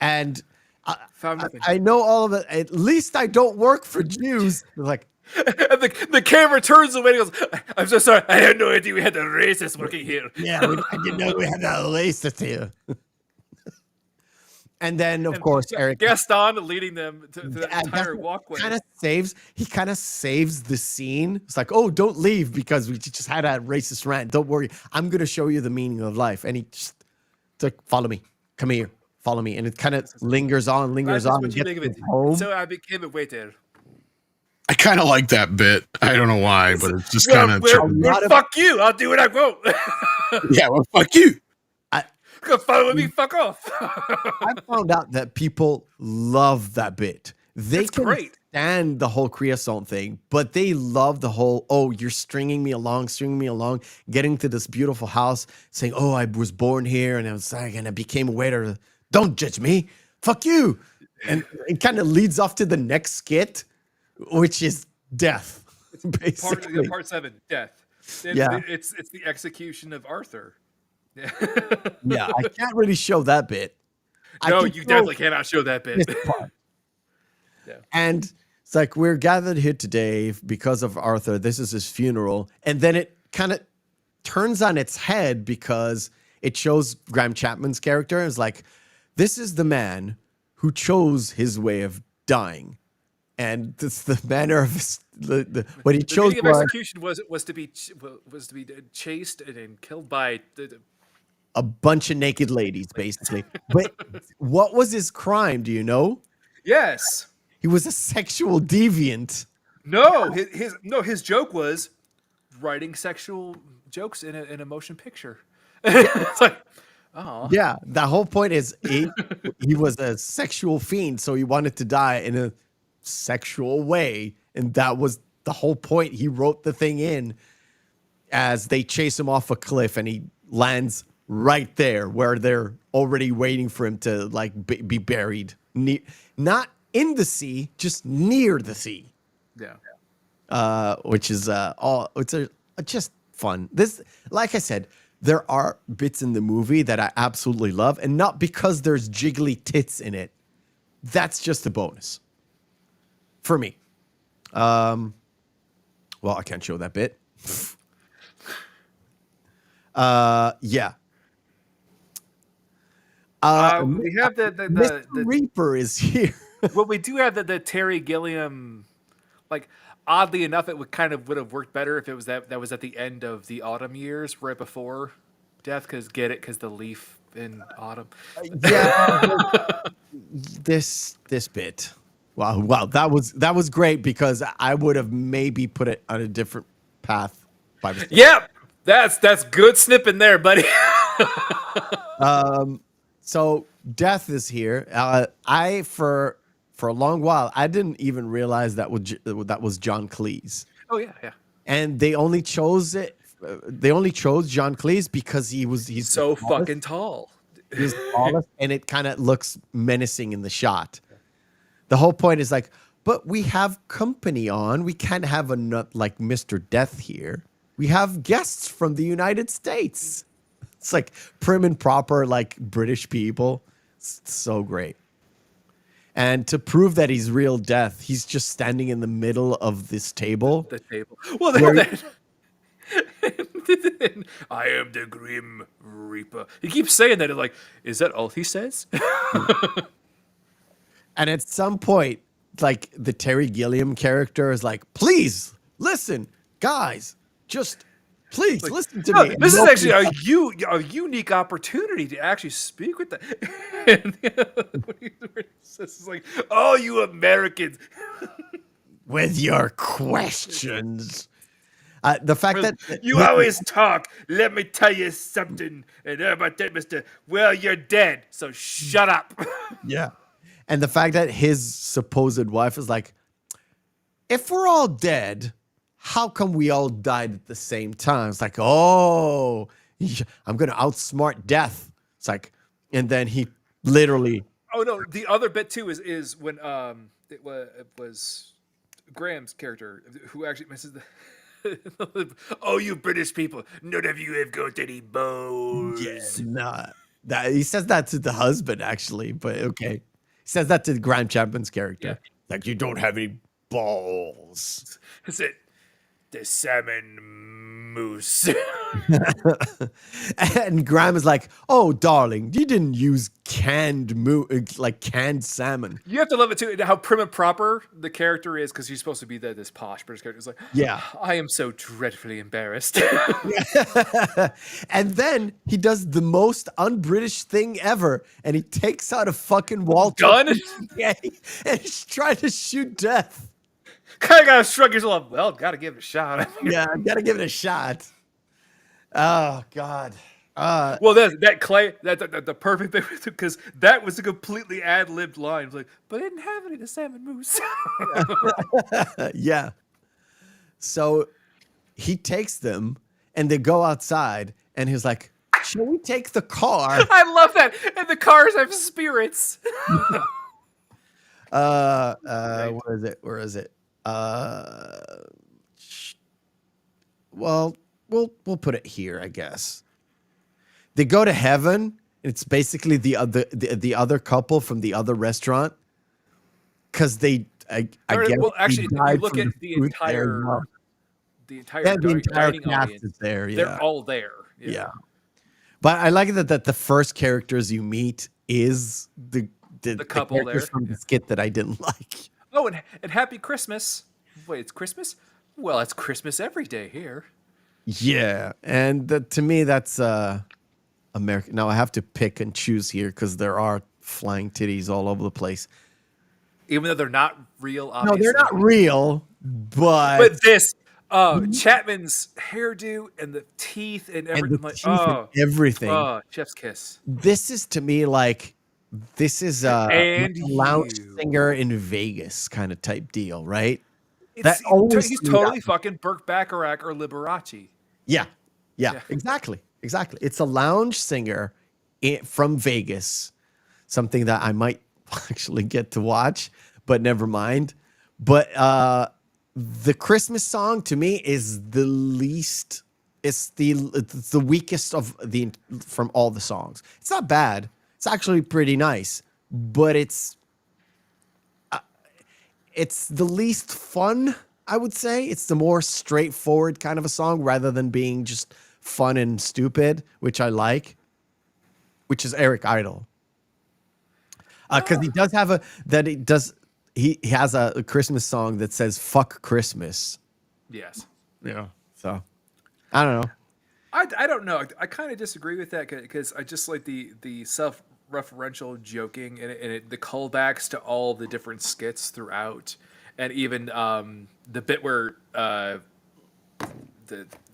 and I know all of it. At least I don't work for Jews. Like. And the camera turns away and goes, I'm so sorry. I had no idea we had a racist working here. Yeah, I didn't know we had a racist here. And then, of course, Eric Gaston leading them to that entire walkway. He kind of saves the scene. It's like, oh, don't leave because we just had a racist rant. Don't worry. I'm going to show you the meaning of life. And he just, it's like, follow me. Come here. Follow me. And it kind of lingers on. What you make of it. Home. So I became a waiter. I kind of like that bit. I don't know why, but it's just kind of. Fuck you! I'll do what I want. Yeah, well, fuck you. Go follow me. Fuck off. I found out that people love that bit. It's great. stand the whole creosote thing, but they love the whole, oh, you're stringing me along, getting to this beautiful house, saying, oh, I was born here and I was like, and I became a waiter. Don't judge me. Fuck you. And it kind of leads off to the next skit, which is death, basically. Part 7, death. Yeah. It's the execution of Arthur. Yeah. Yeah, I can't really show that bit. No, you definitely cannot show that bit. Yeah. And it's like, we're gathered here today because of Arthur. This is his funeral. And then it kind of turns on its head because it shows Graham Chapman's character. It's like, this is the man who chose his way of dying. And it's the manner of what he chose. The execution was to be chased and then killed by a bunch of naked ladies, basically. But what was his crime? Do you know? Yes. He was a sexual deviant. No, his joke was writing sexual jokes in a motion picture. It's like, oh. Yeah, the whole point is he was a sexual fiend, so he wanted to die in a sexual way, and that was the whole point. He wrote the thing in as they chase him off a cliff, and he lands right there where they're already waiting for him to like be buried, not in the sea, just near the sea. Yeah. Which is just fun. This, like I said, there are bits in the movie that I absolutely love, and not because there's jiggly tits in it. That's just a bonus for me. Well, I can't show that bit. Yeah. We have the Mr. Reaper is here. well, we do have the Terry Gilliam. Like, oddly enough, it would have worked better if it was that was at the end of the autumn years, right before death. Because the leaf in autumn. Yeah. this bit. Wow. That was great because I would have maybe put it on a different path by mistake. Yep, that's good snipping there, buddy. So death is here. I for a long while I didn't even realize that was John Cleese. Oh yeah. And they only chose it. They only chose John Cleese because he's so fucking tall. He's tallest, and it kind of looks menacing in the shot. The whole point is like, but we have company on. We can't have a nut like Mr. Death here. We have guests from the United States. It's like prim and proper, like British people. It's so great. And to prove that he's real death, he's just standing in the middle of this table. The table. Well, I am the Grim Reaper. He keeps saying that. Like, is that all he says? And at some point, like the Terry Gilliam character is like, please listen, guys, just please listen to me. This is actually a unique opportunity to actually speak with them. And it's like, oh, you Americans. With your questions. The fact that you always talk. Let me tell you something. And about that, Mr. Well, you're dead. So shut up. Yeah. And the fact that his supposed wife is like, if we're all dead, how come we all died at the same time? It's like, oh, I'm going to outsmart death. It's like, and then he literally. Oh, no. The other bit, too, is when it was Graham's character who actually misses the. Oh, you British people. None of you have got any bones. Yeah, nah. He says that to the husband, actually, but okay. He says that to Graham Chapman's character. Yeah. Like, you don't have any balls. Is it the salmon moose? And Graham is like, oh, darling, you didn't use canned salmon. You have to love it, too, how prim and proper the character is, because he's supposed to be this posh British character. It's like, yeah, I am so dreadfully embarrassed. And then he does the most un-British thing ever, and he takes out a fucking Walter gun, and he's trying to shoot death. Kind of gotta shrug yourself. Well, gotta give it a shot. Yeah, gotta give it a shot. Oh God. Well, that Clay, the perfect thing, because that was a completely ad-libbed line. It was like, but I didn't have any of the salmon mousse. Yeah. So he takes them and they go outside and he's like, shall we take the car? I love that. And the cars have spirits. Where is it? Where is it? Well, we'll put it here, I guess. They go to heaven. It's basically the other couple from the other restaurant, because I guess. Well, actually, if you died look from at the food entire, there as well. the entire, Yeah, the entire dining cast audience, is there. Yeah. they're all there. Yeah. But I like that the first characters you meet is the couple characters there. from the skit that I didn't like. Oh, and Happy Christmas. Wait, it's Christmas? Well, it's Christmas every day here. Yeah, and to me that's American. Now I have to pick and choose here because there are flying titties all over the place. Even though they're not real, No, obviously. they're not real, But this, Chapman's hairdo and the teeth and everything. the teeth and everything. Oh, chef's kiss. This is to me like this is And like a lounge you. singer in Vegas kind of type deal, right? He's always totally fucking Burt Bacharach or Liberace. Yeah, exactly. It's a lounge singer from Vegas, something that I might actually get to watch, but never mind. But the Christmas song to me is the least. It's the weakest from all the songs. It's not bad. It's actually pretty nice, but it's the least fun, I would say. It's the more straightforward kind of a song rather than being just fun and stupid, which I like, which is Eric Idle. Because he has a Christmas song that says "fuck Christmas." Yes. Yeah. So I don't know. I don't know. I kind of disagree with that because I just like the self-referential joking and the callbacks to all the different skits throughout, and even the bit where the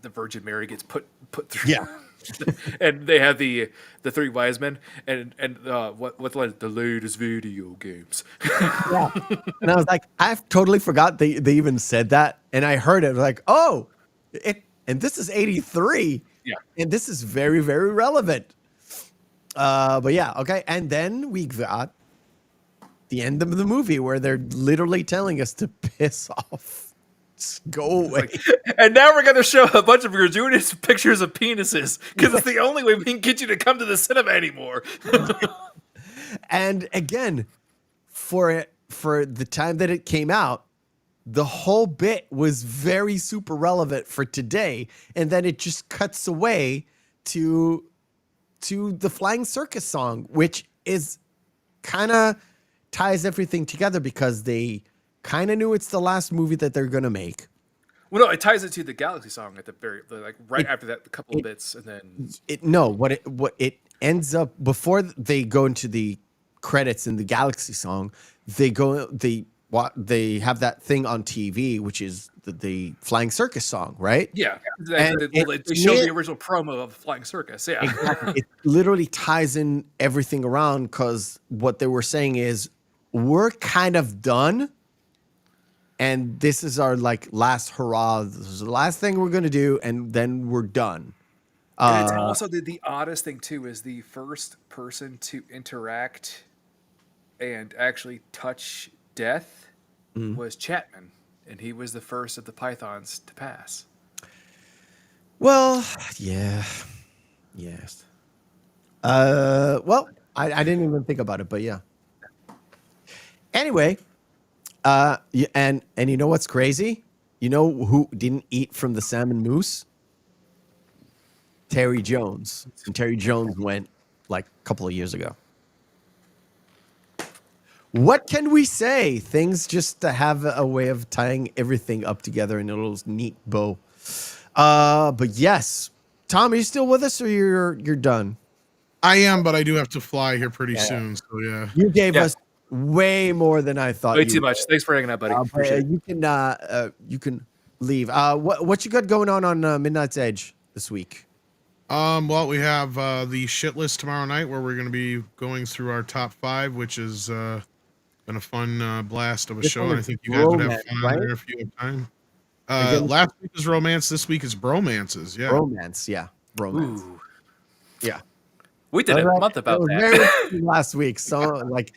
Virgin Mary gets put through. Yeah. And they have the three wise men and what's like the latest video games. Yeah. And I was like, I've totally forgot they even said that, and I heard it like, oh, and this is 83. Yeah. And this is very, very relevant. But yeah, okay. And then we got the end of the movie where they're literally telling us to piss off. Just go away. And now we're going to show a bunch of gratuitous pictures of penises because it's the only way we can get you to come to the cinema anymore. And again, for the time that it came out, the whole bit was very super relevant for today. And then it just cuts away to the Flying Circus song, which is kind of ties everything together because they kind of knew it's the last movie that they're going to make. Well, no, it ties it to the Galaxy song at the after that, a couple of bits, and then what it ends up before they go into the credits in the Galaxy song, they have that thing on TV, which is the Flying Circus song, right? yeah, And they show the original promo of Flying Circus. Yeah, Exactly. It literally ties in everything around because what they were saying is we're kind of done. And this is our last hurrah. This is the last thing we're going to do. And then we're done. And it's also the oddest thing too, is the first person to interact and actually touch death was Chapman. And he was the first of the Pythons to pass. Well, yeah. Yes. Well, I didn't even think about it, but yeah. Anyway, and you know what's crazy? You know who didn't eat from the salmon mousse? Terry Jones. And Terry Jones went like a couple of years ago. What can we say? Things just to have a way of tying everything up together in a little neat bow. But yes, Tom, are you still with us or you're done? I am, but I do have to fly here pretty soon. So yeah, You gave us way more than I thought. Way too much. Thanks for hanging out, buddy. Appreciate it. You can leave. What you got going on Midnight's Edge this week? Well, we have the shit list tomorrow night where we're going to be going through our top 5, which is been a fun blast of a This show. one And I is think you guys would have romance, fun on right? there if you have time. Again, Last week was romance. This week is bromances. Yeah. romance. Yeah, romance. Ooh, Yeah. we did All a right. month It about was that. very interesting last week. So like,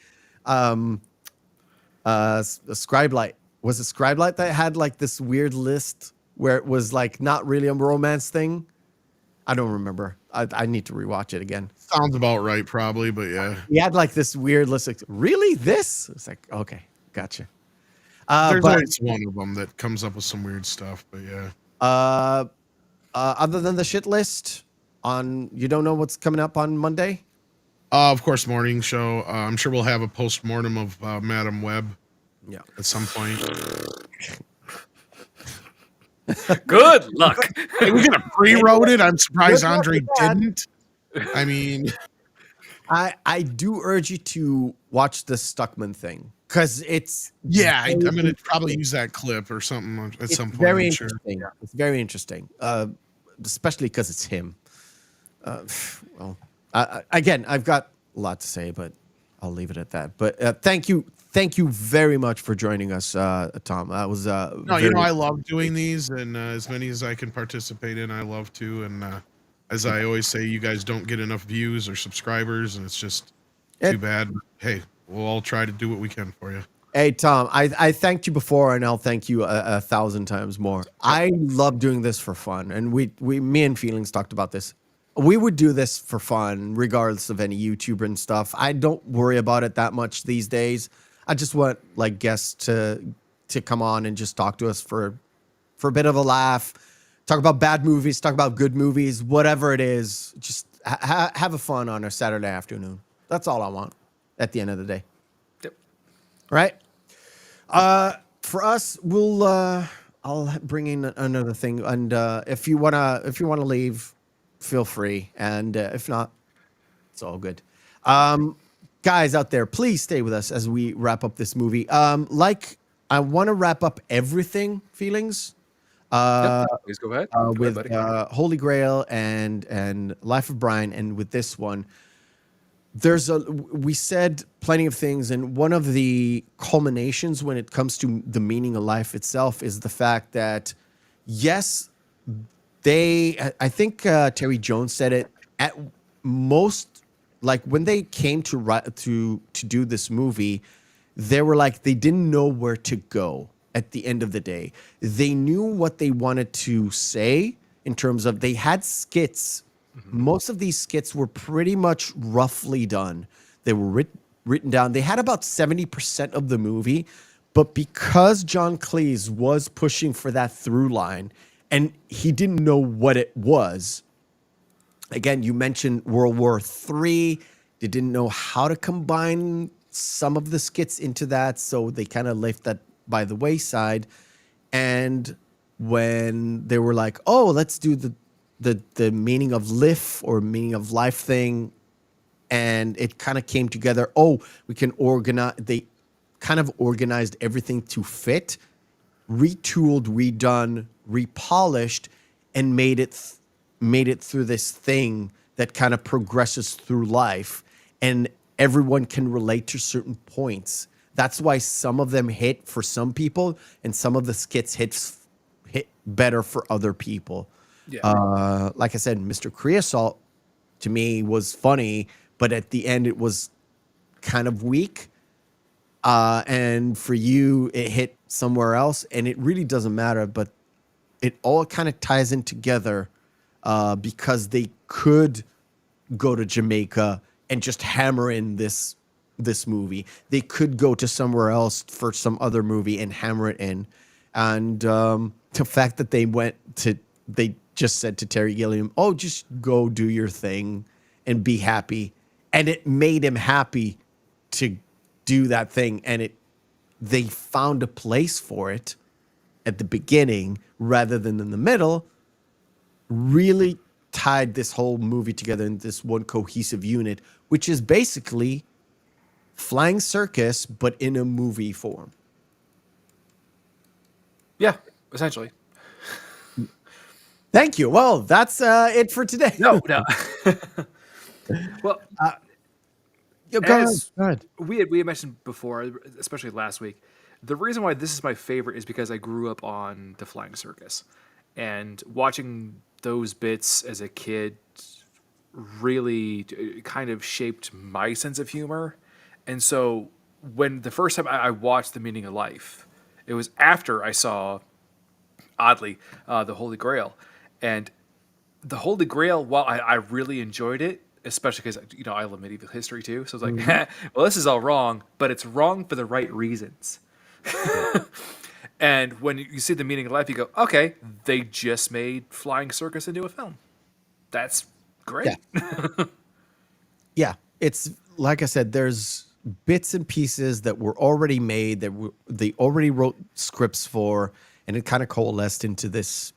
Scribe Light, was it Scribe Light that had like this weird list where it was like not really a romance thing? I don't remember. I need to rewatch it again. Sounds about right, probably, but yeah. He had like this weird list. Like, really, this? It's like, okay, gotcha. There's But always one of them that comes up with some weird stuff, but yeah. other than the shit list, you don't know what's coming up on Monday? Of course, morning show. I'm sure we'll have a post-mortem of Madam Web Yeah. at some point. Good luck. Hey, we could have pre-wrote it. I'm surprised Good luck Andre with that. didn't. I mean, I do urge you to watch the Stuckman thing because it's I'm going to probably use that clip or something at some point. very I'm sure. interesting. It's very interesting, especially because it's him. Well, again, I've got a lot to say, but I'll leave it at that. But thank you very much for joining us, Tom. That was No, I love doing these, and as many as I can participate in, I love to. And as I always say, you guys don't get enough views or subscribers, and it's just too bad. Hey, we'll all try to do what we can for you. Hey, Tom, I thanked you before, and I'll thank you 1,000 times more. I love doing this for fun, and me and Feelings talked about this. We would do this for fun, regardless of any YouTuber and stuff. I don't worry about it that much these days. I just want like guests to come on and just talk to us for a bit of a laugh, talk about bad movies, talk about good movies, whatever it is. Just have a fun on a Saturday afternoon. That's all I want at the end of the day. Yep. Right? For us, I'll bring in another thing, and if you wanna leave, feel free, and if not, it's all good. Guys out there, please stay with us as we wrap up this movie. I want to wrap up everything, Feelings. Please go ahead. Go With ahead, buddy. Holy Grail and Life of Brian, and with this one, we said plenty of things, and one of the culminations when it comes to the meaning of life itself is the fact that, yes, I think Terry Jones said it at most, like when they came to do this movie, they were like, they didn't know where to go at the end of the day. They knew what they wanted to say in terms of, they had skits. Most of these skits were pretty much roughly done. They were written down. They had about 70% of the movie, but because John Cleese was pushing for that through line and he didn't know what it was. Again, you mentioned World War III. They didn't know how to combine some of the skits into that, so they kind of left that by the wayside. And when they were like, "Oh, let's do the meaning of life or meaning of life thing," and it kind of came together. Oh, we can organize. They kind of organized everything to fit, retooled, redone, repolished, and made it through this thing that kind of progresses through life, and everyone can relate to certain points. That's why some of them hit for some people, and some of the skits hit better for other people. Yeah. Like I said, Mr. Creosote to me was funny, but at the end it was kind of weak. And for you, it hit somewhere else, and it really doesn't matter. But it all kind of ties in together because they could go to Jamaica and just hammer in this movie. They could go to somewhere else for some other movie and hammer it in. And the fact that they just said to Terry Gilliam, "Oh, just go do your thing and be happy," and it made him happy to do that thing, and they found a place for it at the beginning rather than in the middle, really tied this whole movie together in this one cohesive unit, which is basically Flying Circus, but in a movie form. Yeah, essentially. Thank you. Well, that's it for today. No. Well, Go ahead. as Go ahead. we had mentioned before, especially last week, the reason why this is my favorite is because I grew up on the Flying Circus, and watching those bits as a kid really kind of shaped my sense of humor. And so when the first time I watched The Meaning of Life, it was after I saw, oddly, The Holy Grail. And The Holy Grail, while I really enjoyed it, especially because I love medieval history too, so it's like, well, this is all wrong, but it's wrong for the right reasons. And when you see The Meaning of Life, you go, okay, they just made Flying Circus into a film. That's great. Yeah, it's like I said, there's bits and pieces that were already made that they already wrote scripts for, and it kind of coalesced into this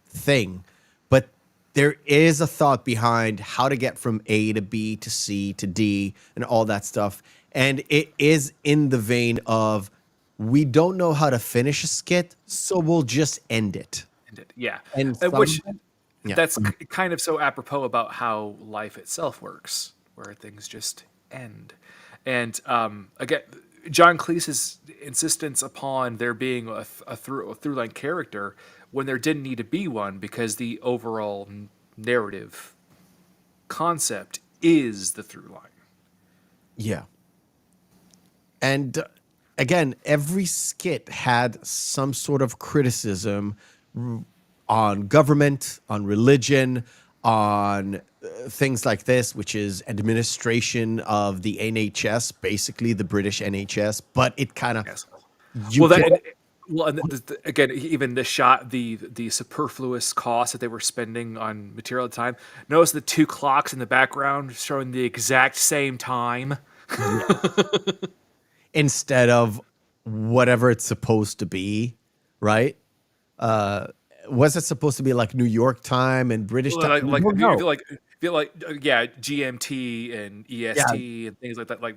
thing. But there is a thought behind how to get from A to B to C to D and all that stuff. And it is in the vein of, we don't know how to finish a skit, so we'll just end it. Yeah. And Which yeah. that's kind of so apropos about how life itself works, where things just end. And again, John Cleese's insistence upon there being a through line character when there didn't need to be one, because the overall narrative concept is the through line. Yeah. And again, every skit had some sort of criticism on government, on religion, on things like this, which is administration of the NHS, basically the British NHS. But it kind of Yes. And again, even the shot, the superfluous cost that they were spending on material at the time. Notice the two clocks in the background showing the exact same time. instead of whatever it's supposed to be, right? Was it supposed to be like New York time and British time? Feel like yeah, GMT and EST and things like that. Like,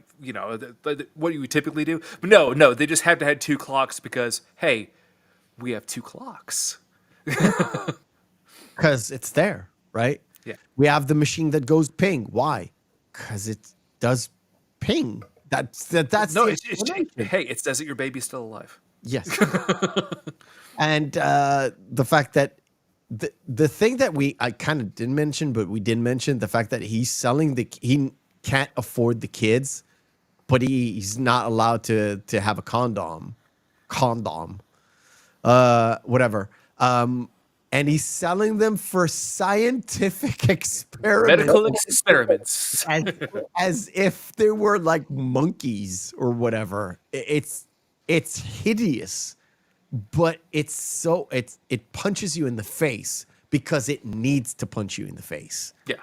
what do you typically do? But no, they just had to have two clocks because, hey, we have two clocks. Because it's there, right? Yeah. We have the machine that goes ping. Why? Because it does ping. That's No, the hey, it says that your baby's still alive. Yes. And the fact that the thing that I kind of didn't mention, but we did mention the fact that he can't afford the kids, but he's not allowed to have a condom, whatever. And he's selling them for scientific experiments. Medical experiments. as if they were like monkeys or whatever. It's hideous, but it punches you in the face because it needs to punch you in the face. Yeah.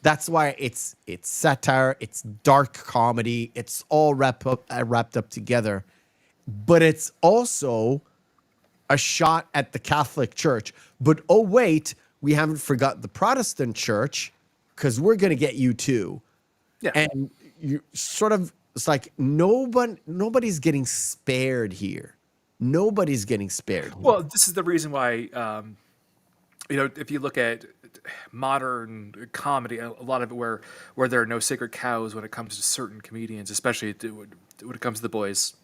That's why it's satire, it's dark comedy, it's all wrapped up together. But it's also a shot at the Catholic Church. But oh wait, we haven't forgot the Protestant Church, because we're gonna get you too. Yeah. And you sort of, it's like nobody's getting spared here. Nobody's getting spared here. Well, this is the reason why, if you look at modern comedy, a lot of it where there are no sacred cows when it comes to certain comedians, especially when it comes to the boys.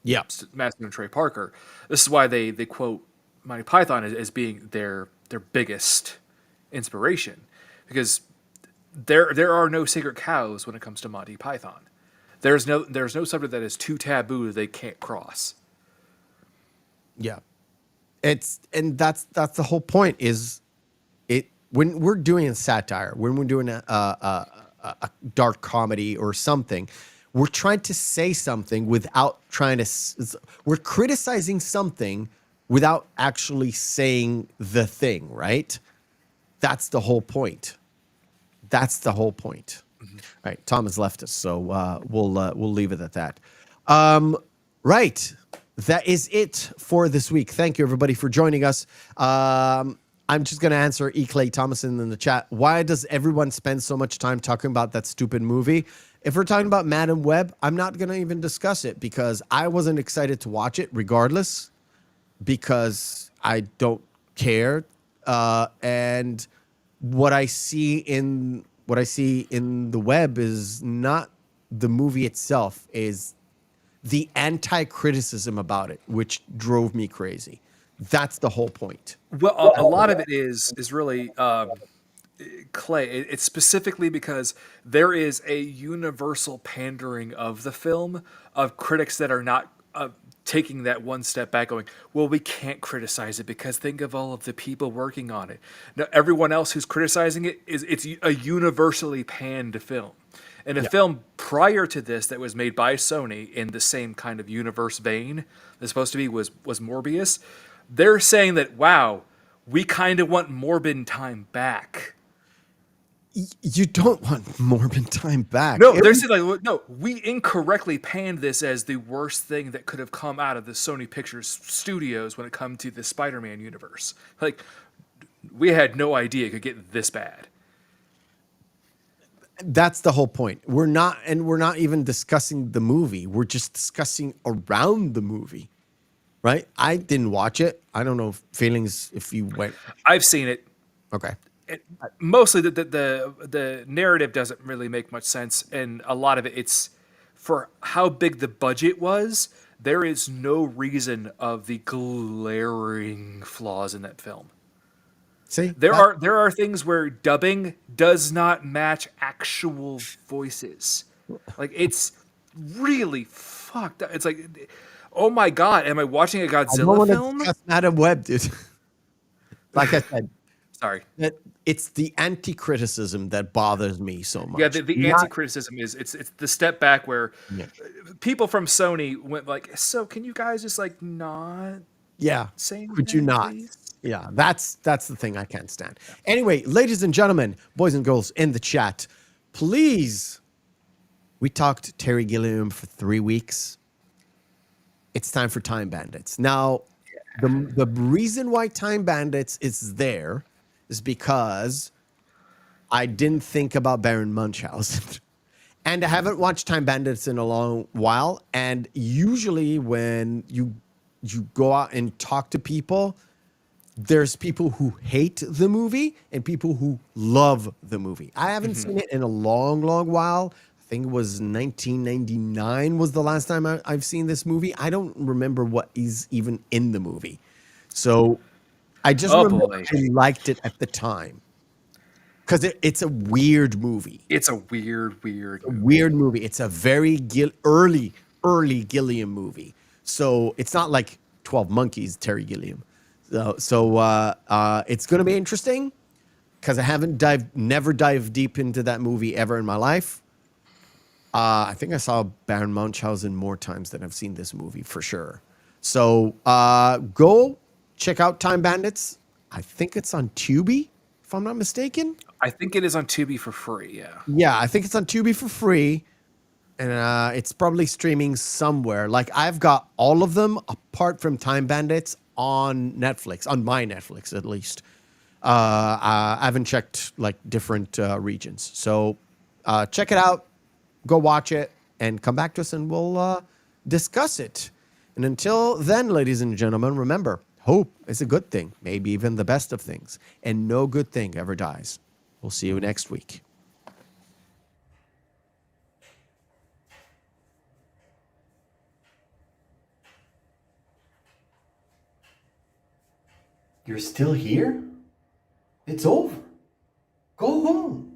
Yeah. Matthew and Trey Parker. This is why they quote Monty Python as being their biggest inspiration, because there are no sacred cows when it comes to Monty Python. There's no subject that is too taboo that they can't cross. Yeah. That's the whole point, is it when we're doing a satire, when we're doing a dark comedy or something, we're trying to say something without we're criticizing something without actually saying the thing, right? That's the whole point. Mm-hmm. All right, Tom has left us, so we'll leave it at that. Right. That is it for this week. Thank you, everybody, for joining us. I'm just going to answer E. Clay Thomason in the chat. Why does everyone spend so much time talking about that stupid movie? If we're talking about Madam Web, I'm not going to even discuss it because I wasn't excited to watch it regardless, because I don't care and what I see in the web is not the movie itself, is the anti-criticism about it, which drove me crazy. That's the whole point. Well, a lot of it is really Clay. It's specifically because there is a universal pandering of the film of critics that are not taking that one step back, going, "Well, we can't criticize it because think of all of the people working on it." Now, everyone else who's criticizing it's a universally panned film. And a film prior to this that was made by Sony in the same kind of universe vein that's supposed to be was Morbius. They're saying that, wow, we kind of want Morbin time back. You don't want Morbin time back. No, they're saying like, no, we incorrectly panned this as the worst thing that could have come out of the Sony Pictures studios when it comes to the Spider-Man universe. Like, we had no idea it could get this bad. That's the whole point. We're not even discussing the movie. We're just discussing around the movie, right? I didn't watch it. I don't know feelings if you went. I've seen it. Okay. Mostly the narrative doesn't really make much sense, and a lot of it's for how big the budget was. There is no reason of the glaring flaws in that film. See, there are things where dubbing does not match actual voices. Like, it's really fucked up. It's like, oh my god, am I watching a Godzilla film? That's Madam Web, dude. Like I said, sorry. It's the anti-criticism that bothers me so much. Yeah, the anti-criticism is it's the step back where people from Sony went like, so can you guys just like not say anything, could you not? Please? Yeah, that's the thing I can't stand. Anyway, ladies and gentlemen, boys and girls in the chat, please, we talked Terry Gilliam for 3 weeks. It's time for Time Bandits. Now, the reason why Time Bandits is there is because I didn't think about Baron Munchausen. And I haven't watched Time Bandits in a long while. And usually when you go out and talk to people, there's people who hate the movie and people who love the movie. I haven't seen it in a long, long while. I think it was 1999 was the last time I've seen this movie. I don't remember what is even in the movie. So I just remember I liked it at the time. Because it's a weird movie. It's a weird movie. It's a very early Gilliam movie. So it's not like 12 Monkeys, Terry Gilliam. So it's going to be interesting because I never dived deep into that movie ever in my life. I think I saw Baron Munchausen more times than I've seen this movie for sure. So go check out Time Bandits. I think it's on Tubi, if I'm not mistaken. I think it is on Tubi for free, yeah. Yeah, I think it's on Tubi for free. And it's probably streaming somewhere. Like, I've got all of them apart from Time Bandits on Netflix, on my Netflix at least. I haven't checked like different regions. So check it out, go watch it, and come back to us and we'll discuss it. And until then, ladies and gentlemen, remember, hope is a good thing, maybe even the best of things, and no good thing ever dies. We'll see you next week. You're still here? It's over. Go home.